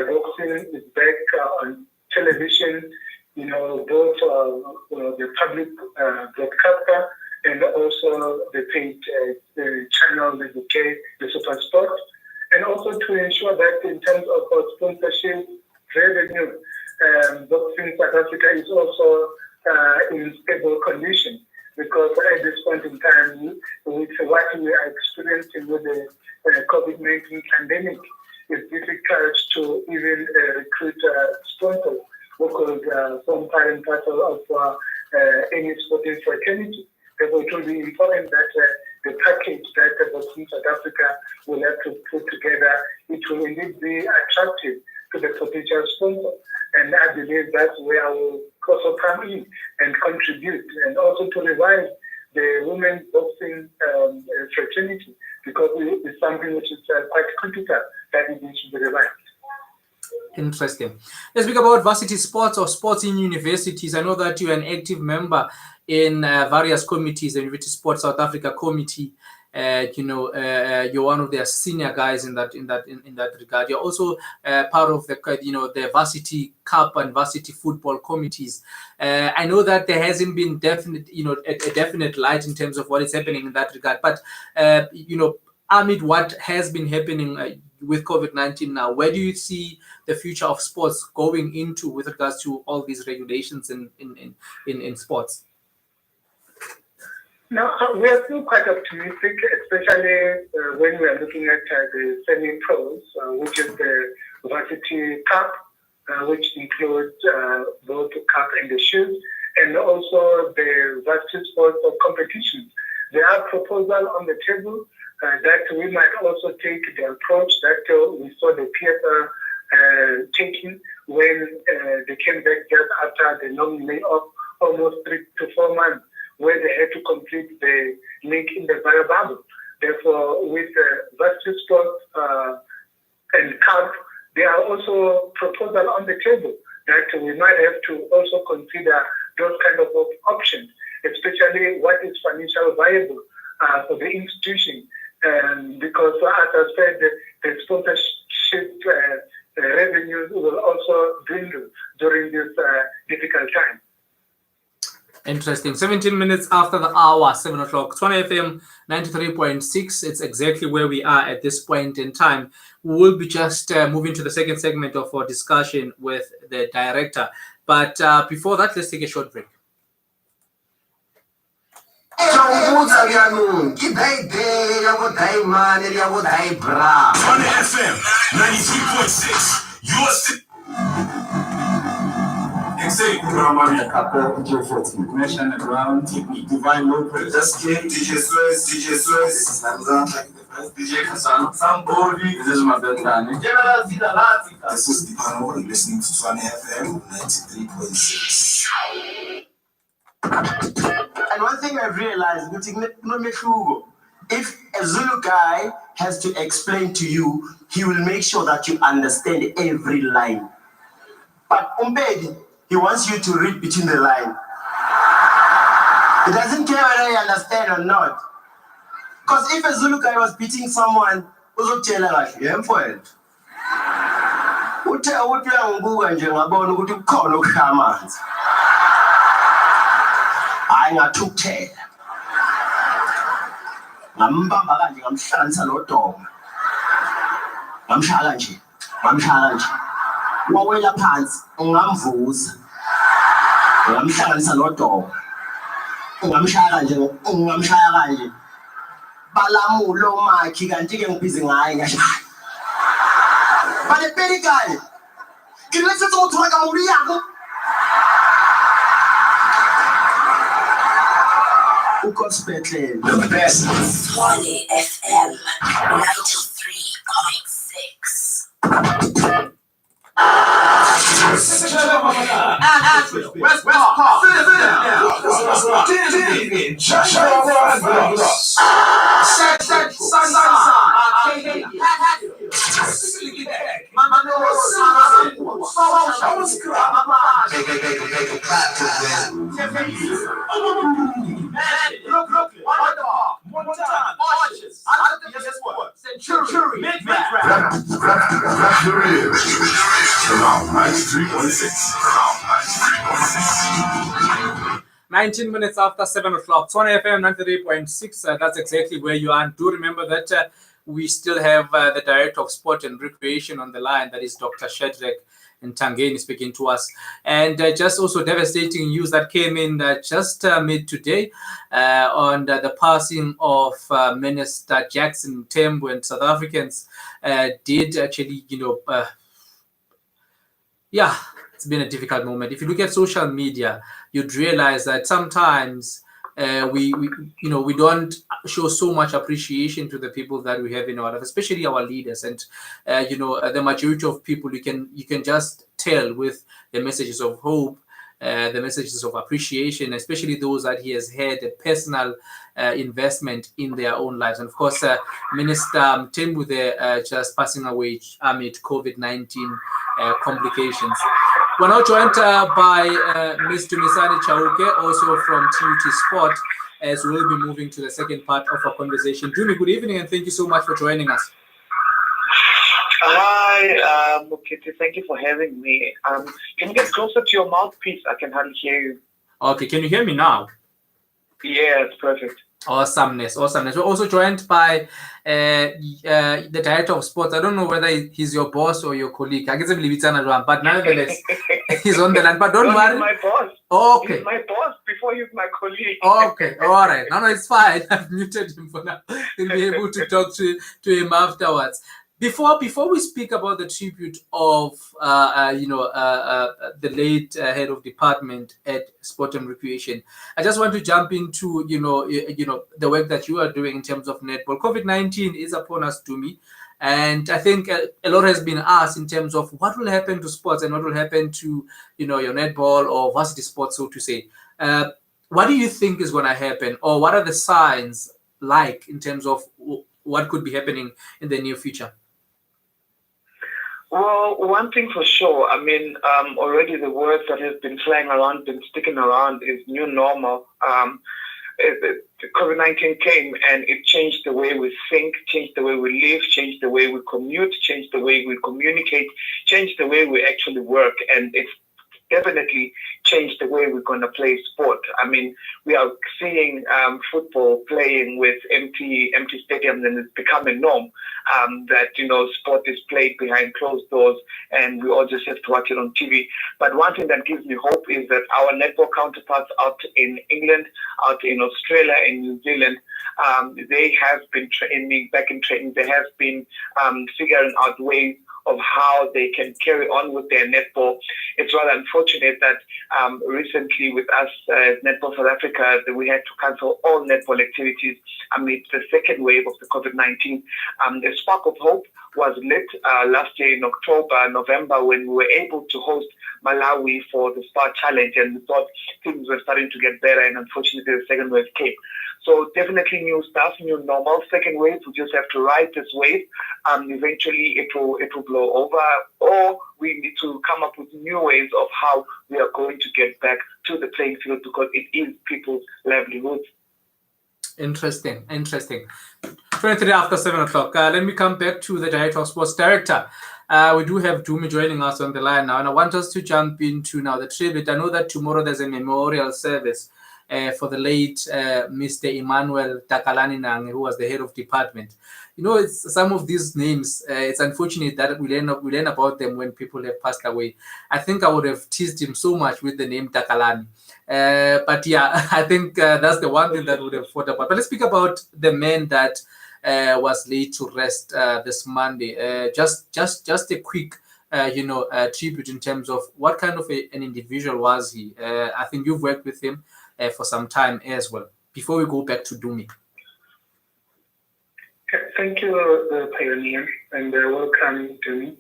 boxing is back on television, both the public broadcaster and also the paid channel, the Super Sport, and also to ensure that in terms of sponsorship revenue, Boxing South Africa is also in stable condition, because at this point in time, with what we are experiencing with the COVID-19 pandemic, it's difficult to even recruit sponsors who could form part and parcel of any sporting fraternity. Therefore, it will be important that the package that Boxing South Africa will have to put together, it will indeed be attractive to the potential sponsor. And I believe that's where I will also come in and contribute, and also to revive the women's boxing fraternity, because it's something which is quite critical that it needs to be revived. Interesting. Let's speak about varsity sports or sports in universities. I know that you're an active member in various committees, the University Sports South Africa Committee. You're one of their senior guys in that regard. You're also part of the varsity cup and varsity football committees. I know that there hasn't been a definite light in terms of what is happening in that regard. But amid what has been happening with COVID-19 now, where do you see the future of sports going into with regards to all these regulations in sports? Now, we are still quite optimistic, especially when we are looking at the semi-pros, which is the varsity cup, which includes both the cup and the shoes, and also the varsity sports competitions. There are proposals on the table that we might also take the approach that we saw the PFA taking when they came back just after the long layoff, almost 3 to 4 months, where they had to complete the link in the bio bubble. Therefore, with varsity sports and cup, there are also proposals on the table that we might have to also consider those kind of options, especially what is financially viable for the institution. Because, as I said, the sponsorship revenues will also dwindle during this difficult time. Interesting. 17 minutes after the hour, 7 o'clock. Tshwane FM 93.6. It's exactly where we are at this point in time. We will be just moving to the second segment of our discussion with the director. But before that, let's take a short break. Tshwane FM 93.6. Say, Ramani, Capo, DJ 14, Nation and Round, Divine Lopez, DJ Suez, this is Mzala, DJ Kassan, somebody, this is my bedtime. This is the panel listening to Tshwane FM 93.6. And one thing I've realized, if a Zulu guy has to explain to you, he will make sure that you understand every line. But Umbedi, he wants you to read between the lines. He doesn't care whether you understand or not. Because if a Zulu guy was beating someone, uzotshela kahle yemfowethu. Uthe uthi uyangibuka nje ngabona ukuthi kukhona okushaya amanzi. Hayi ngathukuthela. Ngambamba kanje ngamhlanganisa nodonga. Ngamshaya kanje. Wawela phansi, ngamvuza. Ngamhlanganisa nodonga. Ngamshaya kanje. Balamulo makhi kanti ke ngibhizi ngaye ngashaya. But the petty guy, can let's go to like a Muriago. Who got spetling? The best. Tshwane FM 93.6. West Park. Century, 19 minutes after 7 o'clock. Tshwane FM 93.6. That's exactly where you are. And do remember that we still have the Director of Sport and Recreation on the line. That is Dr. Shadrack Ntangeni speaking to us. And just also devastating news that came in just mid today on the passing of Minister Jackson Mthembu, and South Africans did actually, it's been a difficult moment. If you look at social media, you'd realize that sometimes we don't show so much appreciation to the people that we have in our life, especially our leaders. And the majority of people, you can just tell with the messages of hope, the messages of appreciation, especially those that he has had a personal investment in their own lives. And of course, Minister Mthembu there just passing away amid COVID-19 complications. We're now joined by Mr. Misani Chauke, also from TUT Sport, as we'll be moving to the second part of our conversation. Dumi, good evening, and thank you so much for joining us. Hi, Mokete. Thank you for having me. Can you get closer to your mouthpiece? I can hardly hear you. Okay, can you hear me now? Yeah, it's perfect. Awesomeness. We're also joined by the Director of Sports. I don't know whether he's your boss or your colleague. I guess I believe it's another, but nonetheless, he's on the line. But don't worry. He's my boss. Okay. He's my boss before he's my colleague. Okay, all right. No, it's fine. I've muted him for now. We'll be able to talk to him afterwards. Before we speak about the tribute of the late head of department at Sport and Recreation, I just want to jump into the work that you are doing in terms of netball. COVID-19 is upon us, Dumi, and I think a lot has been asked in terms of what will happen to sports and what will happen to your netball or varsity sports, so to say. What do you think is going to happen, or what are the signs like in terms of what could be happening in the near future? Well, one thing for sure, I mean, already the words that have been flying around, been sticking around is new normal. COVID-19 came and it changed the way we think, changed the way we live, changed the way we commute, changed the way we communicate, changed the way we actually work. And it's definitely changed the way we're going to play sport. I mean, we are seeing football playing with empty stadiums, and it's become a norm that, sport is played behind closed doors and we all just have to watch it on TV. But one thing that gives me hope is that our netball counterparts out in England, out in Australia, in New Zealand, they have been back in training. They have been figuring out ways of how they can carry on with their netball. It's rather unfortunate that recently with us as Netball South Africa, that we had to cancel all netball activities amid the second wave of the COVID-19. The spark of hope was lit last year in October, November, when we were able to host Malawi for the Star Challenge, and we thought things were starting to get better, and unfortunately the second wave came. So definitely new stuff, new normal. Second wave, we just have to ride this wave. Eventually it will blow over, or we need to come up with new ways of how we are going to get back to the playing field, because it is people's livelihood. Interesting. 23 after 7 o'clock. Let me come back to the Director of Sports Director. We do have Dumi joining us on the line now, and I want us to jump into now the tribute. I know that tomorrow there's a memorial service for the late Mr. Emmanuel Takalani Nange, who was the head of department. You know, it's some of these names. It's unfortunate that we learn about them when people have passed away. I think I would have teased him so much with the name Takalani. But yeah, I think that's the one thing that would have thought about. But let's speak about the man that was laid to rest this Monday. Just a quick, tribute in terms of what kind of an individual was he. I think you've worked with him for some time as well. Before we go back to Dumi. Thank you, Pioneer, and welcome, Dumi.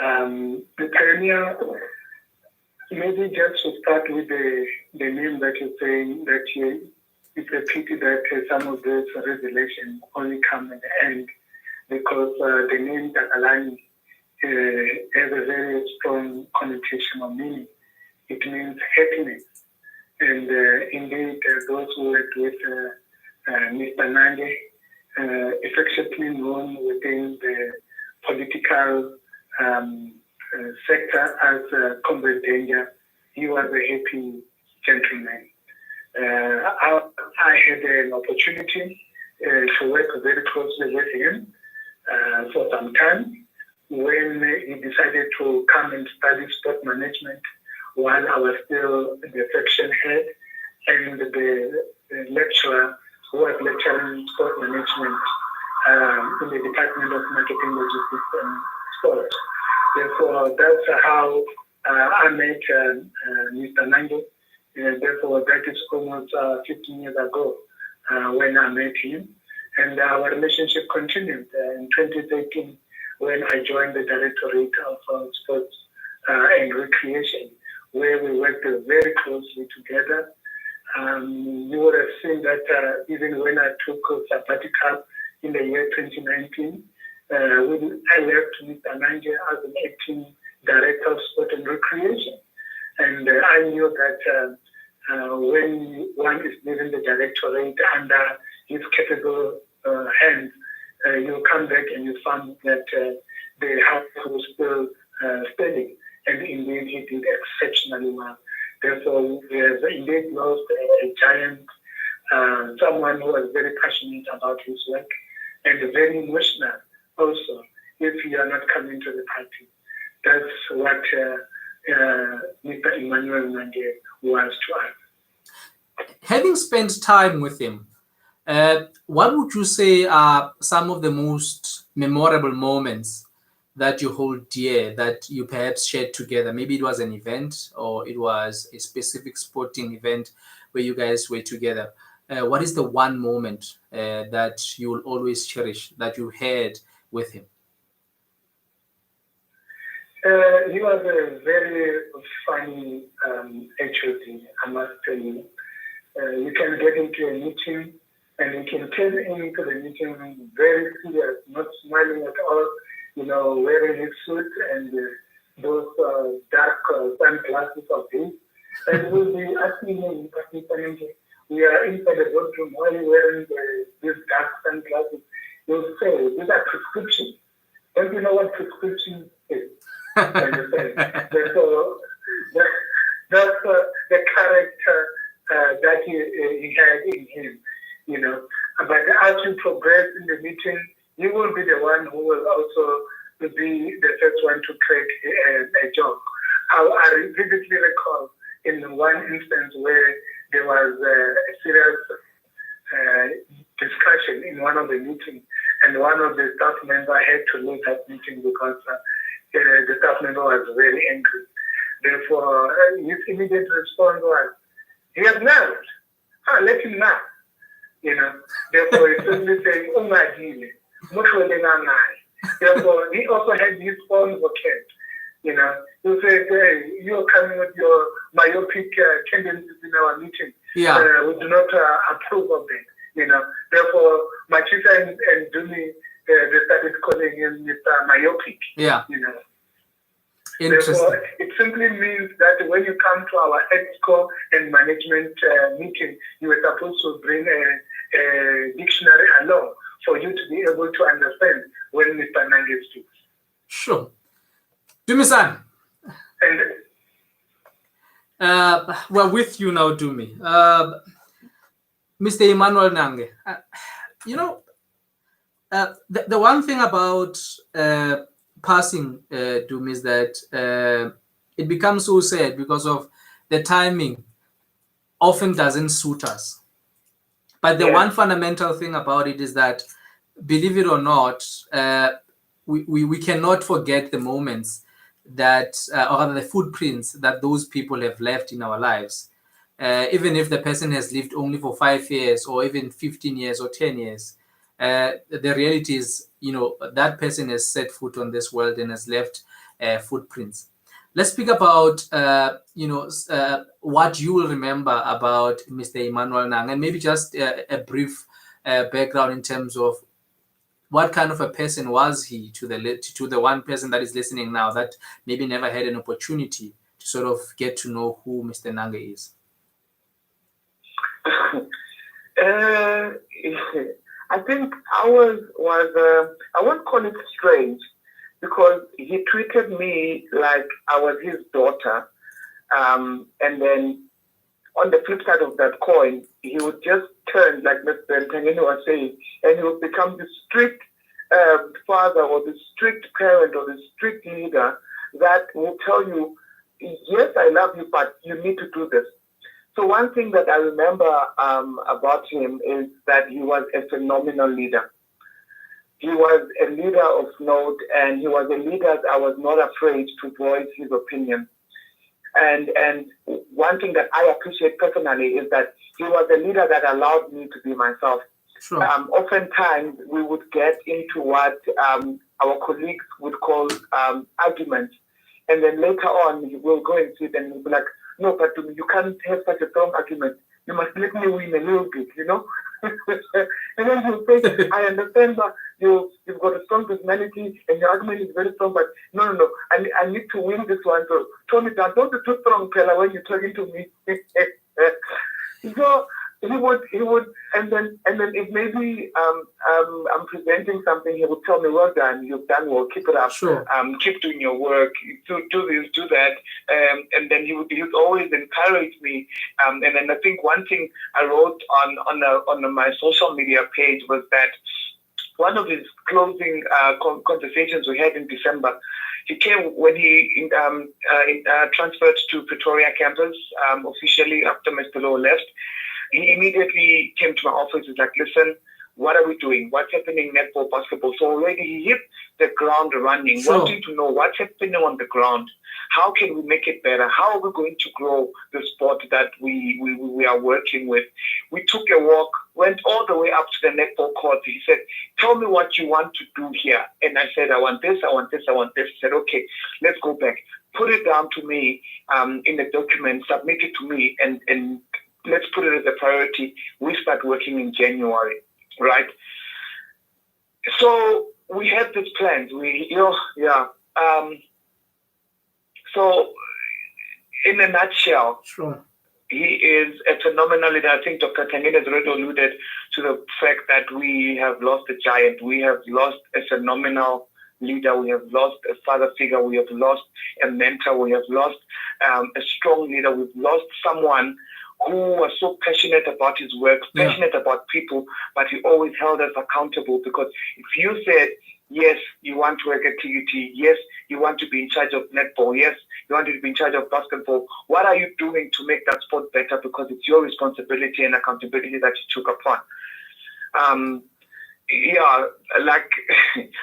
The Pioneer, maybe just to start with the name that you're saying, that it's a pity that some of those revelations only come at the end, because the name Takalani has a very strong connotation or meaning. It means happiness. And indeed, those who worked with Mr. Nange, effectively known within the political sector as Comrade Danger, he was a happy gentleman. I had an opportunity to work very closely with him for some time when he decided to come and study sport management while I was still the section head and the lecturer who was lecturing sport management in the Department of Marketing, Logistics and Sport. Therefore, that's how I met Mr. Nange. Therefore, that is almost 15 years ago when I met him. And our relationship continued in 2013 when I joined the Directorate of Sports and Recreation, where we worked very closely together. You would have seen that even when I took a sabbatical in the year 2019, I left Mr. Nange as an acting Director of Sport and Recreation. And I knew that when one is leaving the Directorate under his capable hands, you come back and you find that the house was still steady. And indeed, he did exceptionally well. Therefore, we have indeed lost a giant, someone who was very passionate about his work and very emotional also, if you are not coming to the party. That's what Mr. Emmanuel Nange was to us. Having spent time with him, what would you say are some of the most memorable moments that you hold dear, that you perhaps shared together? Maybe it was an event or it was a specific sporting event where you guys were together. What is the one moment that you will always cherish that you had with him? He was a very funny HOD, I must tell you. You can get into a meeting and you can turn into the meeting very serious, not smiling at all, wearing his suit and those dark sunglasses of his. And we'll be asking him, we are inside the boardroom, why are you wearing these dark sunglasses? He'll say, these are prescriptions. Don't you know what prescription is? So that's the character that he had in him, But as you progress in the meeting, you will be the one who will also be the first one to crack a joke. I vividly recall in one instance where there was a serious discussion in one of the meetings, and one of the staff members had to leave that meeting because the staff member was very angry. Therefore, his immediate response was, he has nerves. Let him now. Therefore, he's simply saying, therefore, he also had his own vocab. He said, hey, you're coming with your myopic tendencies in our meeting. Yeah. We do not approve of that. Therefore, my teacher and Dumi, they started calling him Mr. Myopic. Yeah. Therefore, it simply means that when you come to our EXCO and management meeting, you are supposed to bring a dictionary along for you to be able to understand when Mr. Nange speaks. Sure. Dumi-san. We're with you now, Dumi. Mr. Emmanuel Nange. The one thing about passing, Dumi, is that it becomes so sad because of the timing often doesn't suit us. But the one fundamental thing about it is that, believe it or not, we cannot forget the moments that, or the footprints that those people have left in our lives. Even if the person has lived only for 5 years or even 15 years or 10 years, the reality is, that person has set foot on this world and has left footprints. Let's speak about, what you will remember about Mr. Emmanuel Nang, and maybe just a brief background in terms of what kind of a person was he to the one person that is listening now that maybe never had an opportunity to sort of get to know who Mr. Nange is. I think ours was, I won't call it strange, because he treated me like I was his daughter. And then on the flip side of that coin, he would just turn, like Mr. Ntangeni was saying, and he would become the strict father or the strict parent or the strict leader that will tell you, yes, I love you, but you need to do this. So one thing that I remember about him is that he was a phenomenal leader. He was a leader of note, and he was a leader that I was not afraid to voice his opinion. And one thing that I appreciate personally is that he was a leader that allowed me to be myself. Sure. Oftentimes, we would get into what our colleagues would call arguments. And then later on, we'll go and sit and we'll be like, no, but you can't have such a strong argument. You must let me win a little bit, And then he'll say, I understand that you've got a strong personality and your argument is very strong, but no, I need to win this one. So tone it down. Don't be too strong, Pella, when you're talking to me. So he would, and then if maybe I'm presenting something, he would tell me, well done, you've done well, keep it up. Sure. Keep doing your work, do this, do that. And then he would always encourage me. And then I think one thing I wrote on my social media page was that one of his closing conversations we had in December, he came when he transferred to Pretoria campus officially after Mr. Lowe left. He immediately came to my office and was like, listen, what are we doing? What's happening in netball, basketball? So already he hit the ground running, wanting to know what's happening on the ground. How can we make it better? How are we going to grow the sport that we are working with? We took a walk, went all the way up to the netball court. He said, tell me what you want to do here. And I said, I want this, I want this, I want this. He said, okay, let's go back. Put it down to me in the document, submit it to me, and let's put it as a priority. We start working in January, right? So we had these plans. So in a nutshell, sure, he is a phenomenal leader. I think Dr. Tangeni has already alluded to the fact that we have lost a giant. We have lost a phenomenal leader. We have lost a father figure. We have lost a mentor. We have lost a strong leader. We've lost someone who was so passionate about his work, passionate about people, but he always held us accountable, because if you said, yes, you want to work at TUT, yes, you want to be in charge of netball, yes, you want to be in charge of basketball, what are you doing to make that sport better? Because it's your responsibility and accountability that you took upon. yeah, like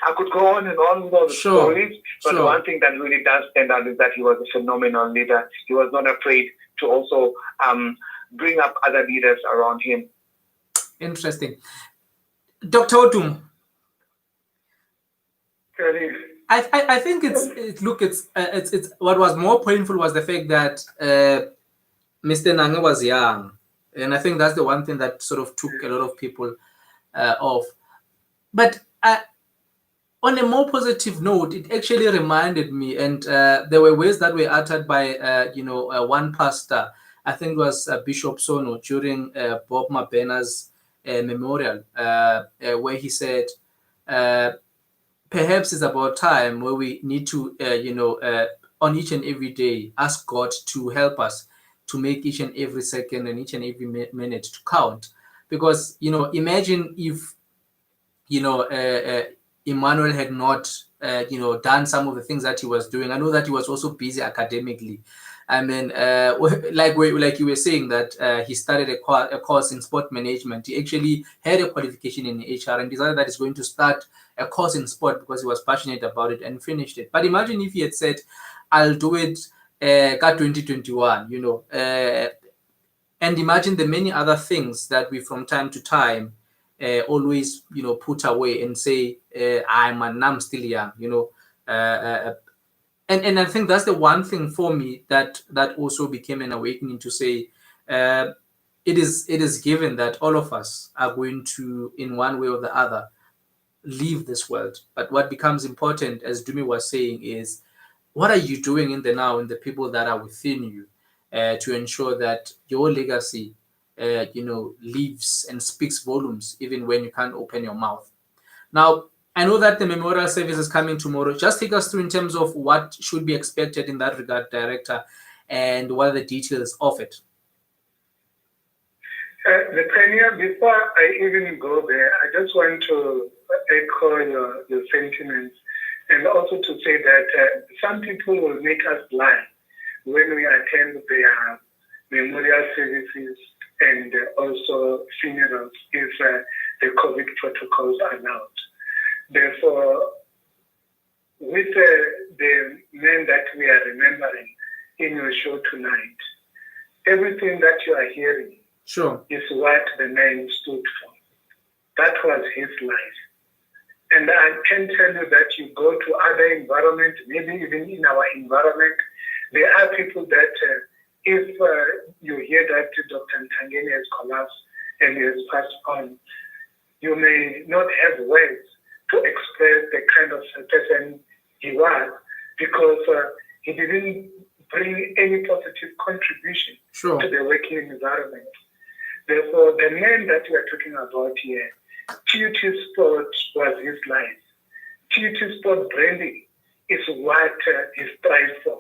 I could go on and on with all the stories, but the one thing that really does stand out is that he was a phenomenal leader. He was not afraid to also bring up other leaders around him. Interesting. Dr. Otum, I think it's what was more painful was the fact that Mr. Nange was young, and I think that's the one thing that sort of took a lot of people off. But on a more positive note, it actually reminded me, and there were words that were uttered by one pastor. I think it was Bishop Sono during Bob Mabena's memorial, where he said, perhaps it's about time where we need to, on each and every day, ask God to help us to make each and every second and each and every minute to count. Because, imagine if, Emmanuel had not, done some of the things that he was doing. I know that he was also busy academically. I mean, like you were saying that he started a course in sport management. He actually had a qualification in HR and decided that he's going to start a course in sport because he was passionate about it and finished it. But imagine if he had said, I'll do it 2021, and imagine the many other things that we from time to time always, put away and say, I'm still young, and I think that's the one thing for me that also became an awakening to say, it is given that all of us are going to, in one way or the other, leave this world. But what becomes important, as Dumi was saying, is what are you doing in the now and the people that are within you to ensure that your legacy, lives and speaks volumes even when you can't open your mouth. Now, I know that the memorial service is coming tomorrow. Just take us through in terms of what should be expected in that regard, Director, and what are the details of it. Nathaniel, before I even go there, I just want to echo your sentiments and also to say that some people will make us lie when we attend their memorial services and also funerals if the COVID protocols are allowed. Therefore, with the men that we are remembering in your show tonight, everything that you are hearing is what the man stood for. That was his life. And I can tell you that you go to other environments, maybe even in our environment, there are people that if you hear that Dr. Ntangeni has collapsed and he has passed on, you may not have words to express the kind of person he was because he didn't bring any positive contribution to the working environment. Therefore, the man that we are talking about here, TUT Sport was his life. TUT Sport branding is what he strived for.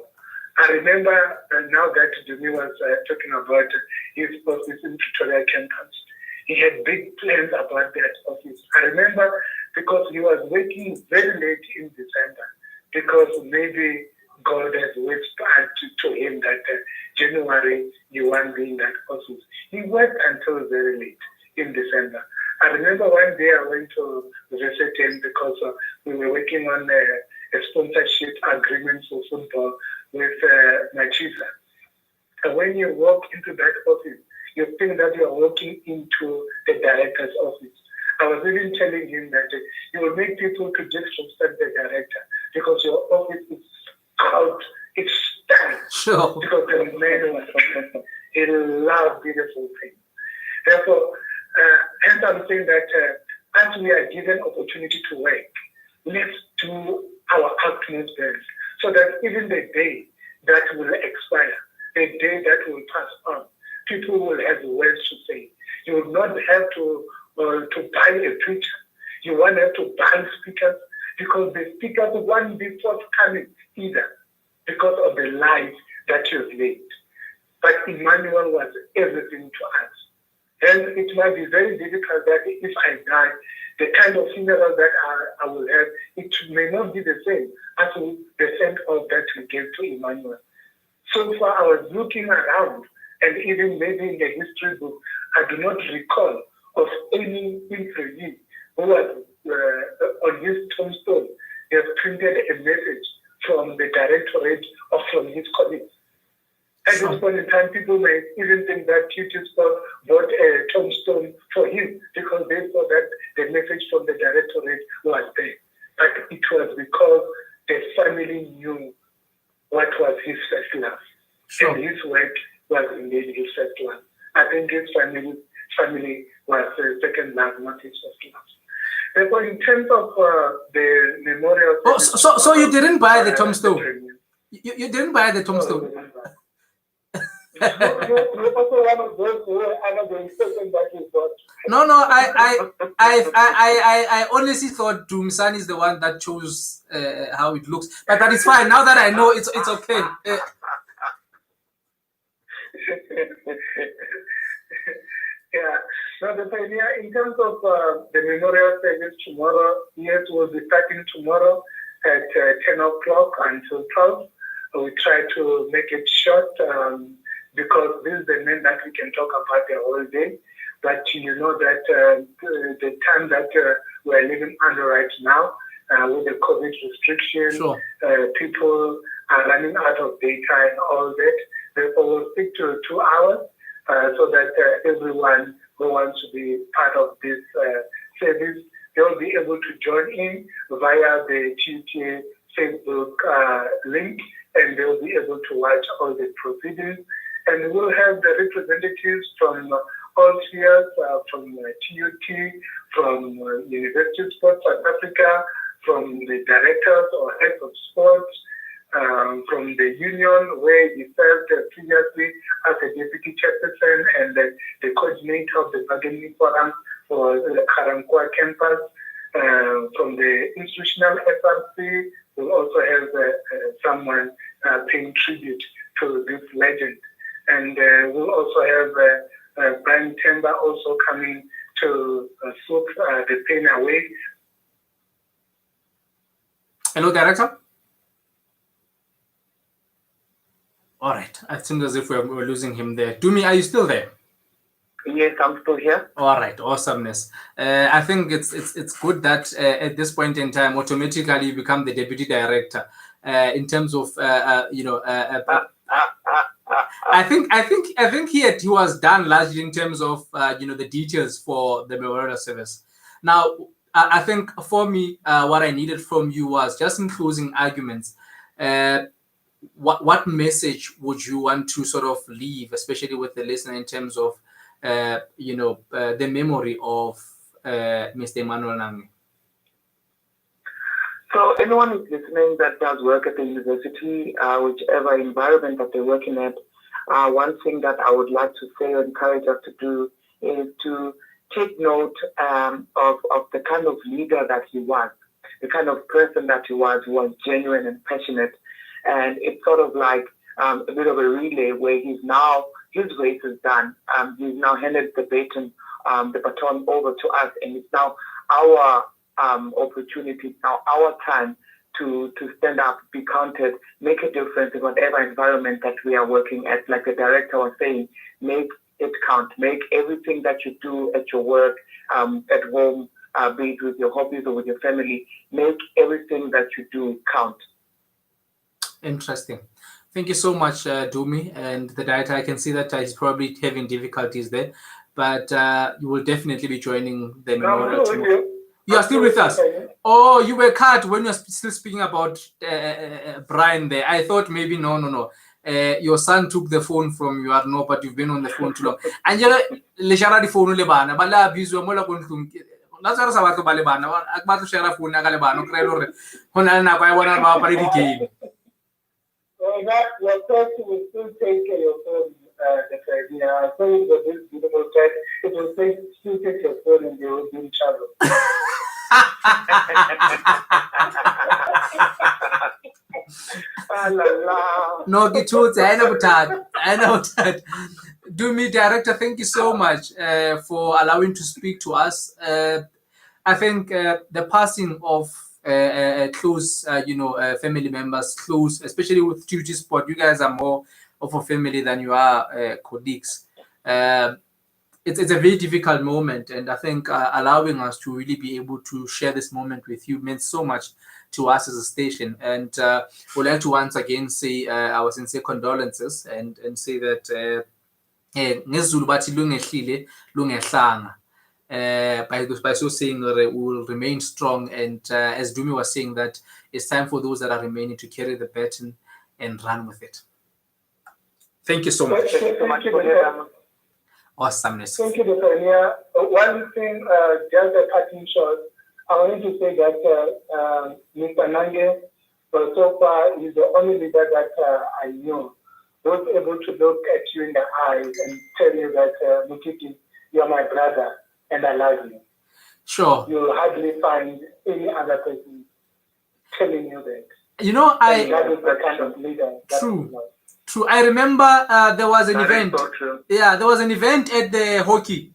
I remember now that Jimmy was talking about his office in Pretoria campus. He had big plans about that office. I remember because he was working very late in December because maybe God has whispered to him that January you won't be in that office. He worked until very late in December. I remember one day I went to visit him because we were working on a sponsorship agreement for football with Nachisa. And when you walk into that office, you think that you are walking into the director's office. I was even telling him that you will make people to disrespect the director because your office is out, it's stank. Because the man was successful. He loved beautiful things. Therefore, hence I'm saying that as we are given opportunity to work, let's do our utmost best so that even the day that will expire, the day that will pass on, people will have words to say. You will not have to buy a preacher. You won't have to buy speakers because the speakers won't be forthcoming either because of the life that you've lived. But Emmanuel was everything to us. And it might be very difficult that if I die, the kind of funeral that I will have, it may not be the same as the send-off that we gave to Emmanuel. So far, I was looking around, and even maybe in the history book, I do not recall of any interview who was on his tombstone, he has printed a message from the directorate or from his colleagues. At this point in time, people may even think that Duty Sport bought a tombstone for him because they saw that the message from the directorate was there. But it was because the family knew what was his first love. And his work was indeed his first love. I think his family was second love, not his first love. Therefore, in terms of the memorial... So you didn't buy the tombstone? You didn't buy the tombstone? You're also one of those who are under the impression that you bought. No, I honestly thought Dumsan is the one that chose how it looks, but that is fine. Now that I know, it's okay. Yeah. Now the idea in terms of the memorial service tomorrow, yes, we'll be starting tomorrow at 10 o'clock until 12. We try to make it short because this is the name that we can talk about the whole day. But you know that the time that we're living under right now, with the COVID restriction, people are running out of data and all that. Therefore, we'll stick to 2 hours so that everyone who wants to be part of this service, they'll be able to join in via the TTA Facebook link, and they'll be able to watch all the proceedings. And we'll have the representatives from all spheres, from TUT, from University of Sports South Africa, from the directors or heads of sports, from the union where he served previously as a deputy chairperson and the coordinator of the bargaining forum for the Karankwa campus, from the institutional SRC. We'll also have someone paying tribute to this legend. And we'll also have Brian Temba also coming to soak the pain away. Hello, Director? All right. I think as if we're losing him there. Dumi, are you still there? Yes, I'm still here. All right. Awesomeness. I think it's good that at this point in time, automatically you become the deputy director. In terms of I think he was done largely in terms of the details for the memorial service. Now, I think for me, what I needed from you was just in closing arguments. What message would you want to sort of leave, especially with the listener, in terms of the memory of Mr. Emmanuel Nange? So anyone who's listening that does work at the university, whichever environment that they're working at, one thing that I would like to say or encourage us to do is to take note of the kind of leader that he was, the kind of person that he was genuine and passionate. And it's sort of like a bit of a relay where his race is done. He's now handed the baton over to us, and it's now our opportunity, now our time to stand up, be counted, make a difference in whatever environment that we are working at. Like the director was saying, make it count. Make everything that you do at your work, at home, be it with your hobbies or with your family, make everything that you do count. Interesting. Thank you so much, Dumi. And the director, I can see that he's probably having difficulties there, but you will definitely be joining the memorial tomorrow. You are still with us. Oh, you were cut when you were still speaking about Brian there. I thought maybe no. Your son took the phone from you, no, but you've been on the phone too long. Angela, leshara di phone le bana, bala abuse mo la kontlung. La tsara sa batho ba le bana, a ba tlo share phone ka le bana, o kry le hore hona na kwa bona ba pale di game. Well, that your person will still take your phone. I think that this beautiful text, it will still take your phone and they will be in trouble. No, I know that. Dumi, director, thank you so much for allowing to speak to us. I think the passing of close, family members, close, especially with TUT Sport, you guys are more of a family than you are colleagues. it's a very difficult moment, and I think allowing us to really be able to share this moment with you means so much to us as a station. And we'd like to once again say our sincere condolences and say that ngesiZulu bathi lungehlile lungehlanga. By so saying we will remain strong, and as Dumi was saying, that it's time for those that are remaining to carry the baton and run with it. Thank you so much. Thank you so much for that. Awesomeness. Thank you, Dr. Nia. One thing, just a cutting short, I wanted to say that Mr. Nange, so far, is the only leader that I know was able to look at you in the eyes and tell you that, Mokete, you're my brother and I love you. Sure. You'll hardly find any other person telling you that. You know, that is the kind of leader. True. I remember there was an event. Yeah, there was an event at the hockey.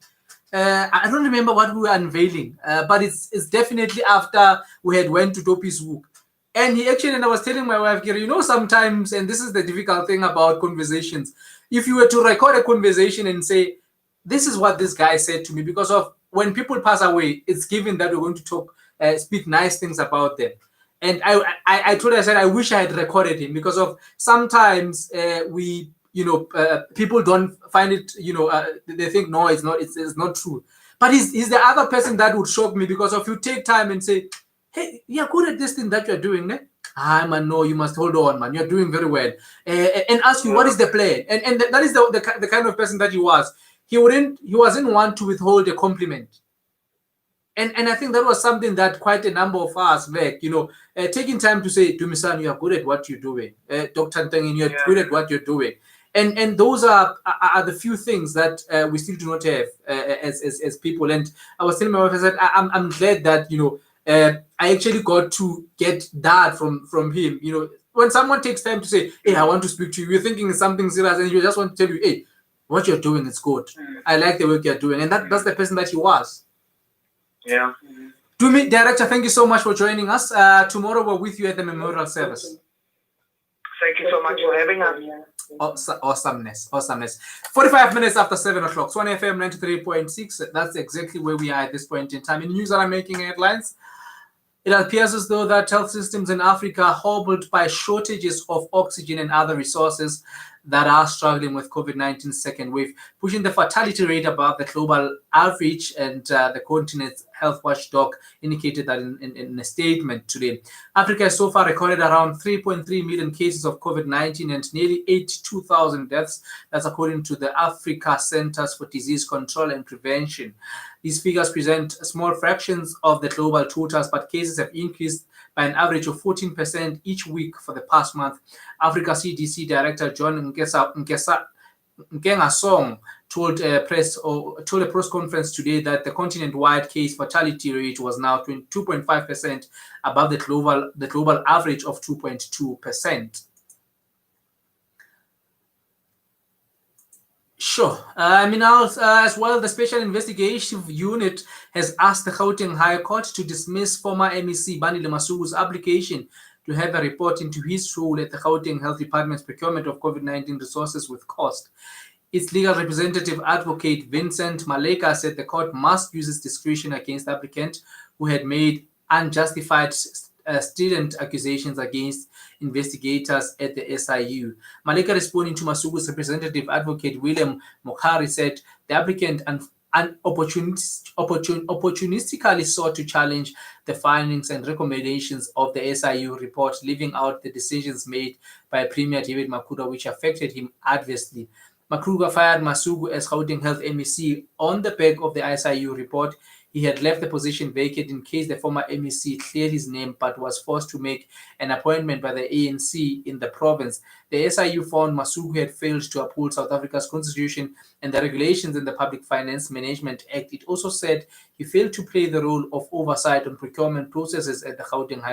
I don't remember what we were unveiling, but it's definitely after we had went to Topi's Wook. And he actually, and I was telling my wife, you know, sometimes, and this is the difficult thing about conversations, if you were to record a conversation and say, this is what this guy said to me, because of when people pass away, it's given that we're going to talk, speak nice things about them. And I told her, I said, I wish I had recorded him, because of sometimes we, you know, people don't find it, you know, they think, no, it's not true. But he's the other person that would shock me, because if you take time and say, hey, you're good at this thing that you're doing, ne? Ah, man, no, you must hold on, man. You're doing very well. And ask you, what is the plan? And that is the kind of person that he was. He wasn't one to withhold a compliment. And I think that was something that quite a number of us, like, you know, taking time to say, Dumisan, you are good at what you're doing. Dr. Ntangin, you're good at what you're doing. And those are the few things that we still do not have as people. And I was telling my wife, I said, I'm glad that, you know, I actually got to get that from him. You know, when someone takes time to say, hey, I want to speak to you, you're thinking it's something serious, and you just want to tell you, hey, what you're doing is good. I like the work you're doing. And that's the person that he was. Yeah. Dumi, Director, thank you so much for joining us. Tomorrow we're with you at the memorial service. Thank you so much for having us. Awesomeness. 45 minutes after 7 o'clock. Tshwane FM 93.6. That's exactly where we are at this point in time. In news that are making headlines, it appears as though that health systems in Africa are hobbled by shortages of oxygen and other resources that are struggling with COVID-19 second wave, pushing the fatality rate above the global average. And the continent's health watchdog indicated that in a statement today. Africa has so far recorded around 3.3 million cases of COVID-19 and nearly 82,000 deaths. That's according to the Africa Centers for Disease Control and Prevention. These figures present small fractions of the global totals, but cases have increased by an average of 14% each week for the past month. Africa CDC Director John Nkengasong told a press conference today that the continent-wide case fatality rate was now 2.5% above the global average of 2.2%. Sure. As well, the Special Investigative Unit has asked the Gauteng High Court to dismiss former MEC Bandile Masuku's application to have a report into his role at the Gauteng Health Department's procurement of COVID-19 resources with cost. Its legal representative, Advocate Vincent Maleka, said the court must use its discretion against the applicant who had made unjustified strident accusations against investigators at the SIU. Maleka, responding to Masuku's representative, Advocate William Mokhari, said the applicant opportunistically sought to challenge the findings and recommendations of the SIU report, leaving out the decisions made by Premier David Makhura, which affected him adversely. Makhura fired Masuku as Gauteng Health MEC on the back of the SIU report. He had left the position vacant in case the former MEC cleared his name, but was forced to make an appointment by the ANC in the province. The SIU found Masuku had failed to uphold South Africa's constitution and the regulations in the Public Finance Management Act. It also said he failed to play the role of oversight on procurement processes at the Gauteng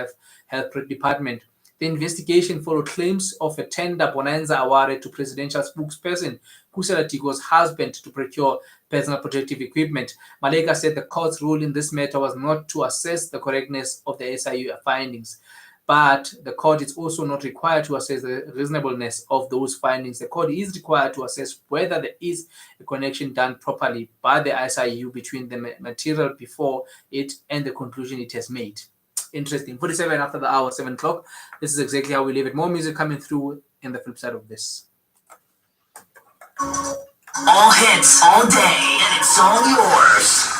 Health Department. The investigation followed claims of a tender bonanza awarded to presidential spokesperson Kusela Tigo's husband to procure personal protective equipment. Maleka said the court's rule in this matter was not to assess the correctness of the SIU findings, But the court is also not required to assess the reasonableness of those findings. The court is required to assess whether there is a connection done properly by the SIU between the material before it and the conclusion it has made. Interesting. 47 after the hour, 7 o'clock. This is exactly how we leave it. More music coming through in the flip side of this. All hits, all day, and it's all yours.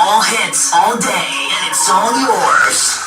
All hits, all day, and it's all yours.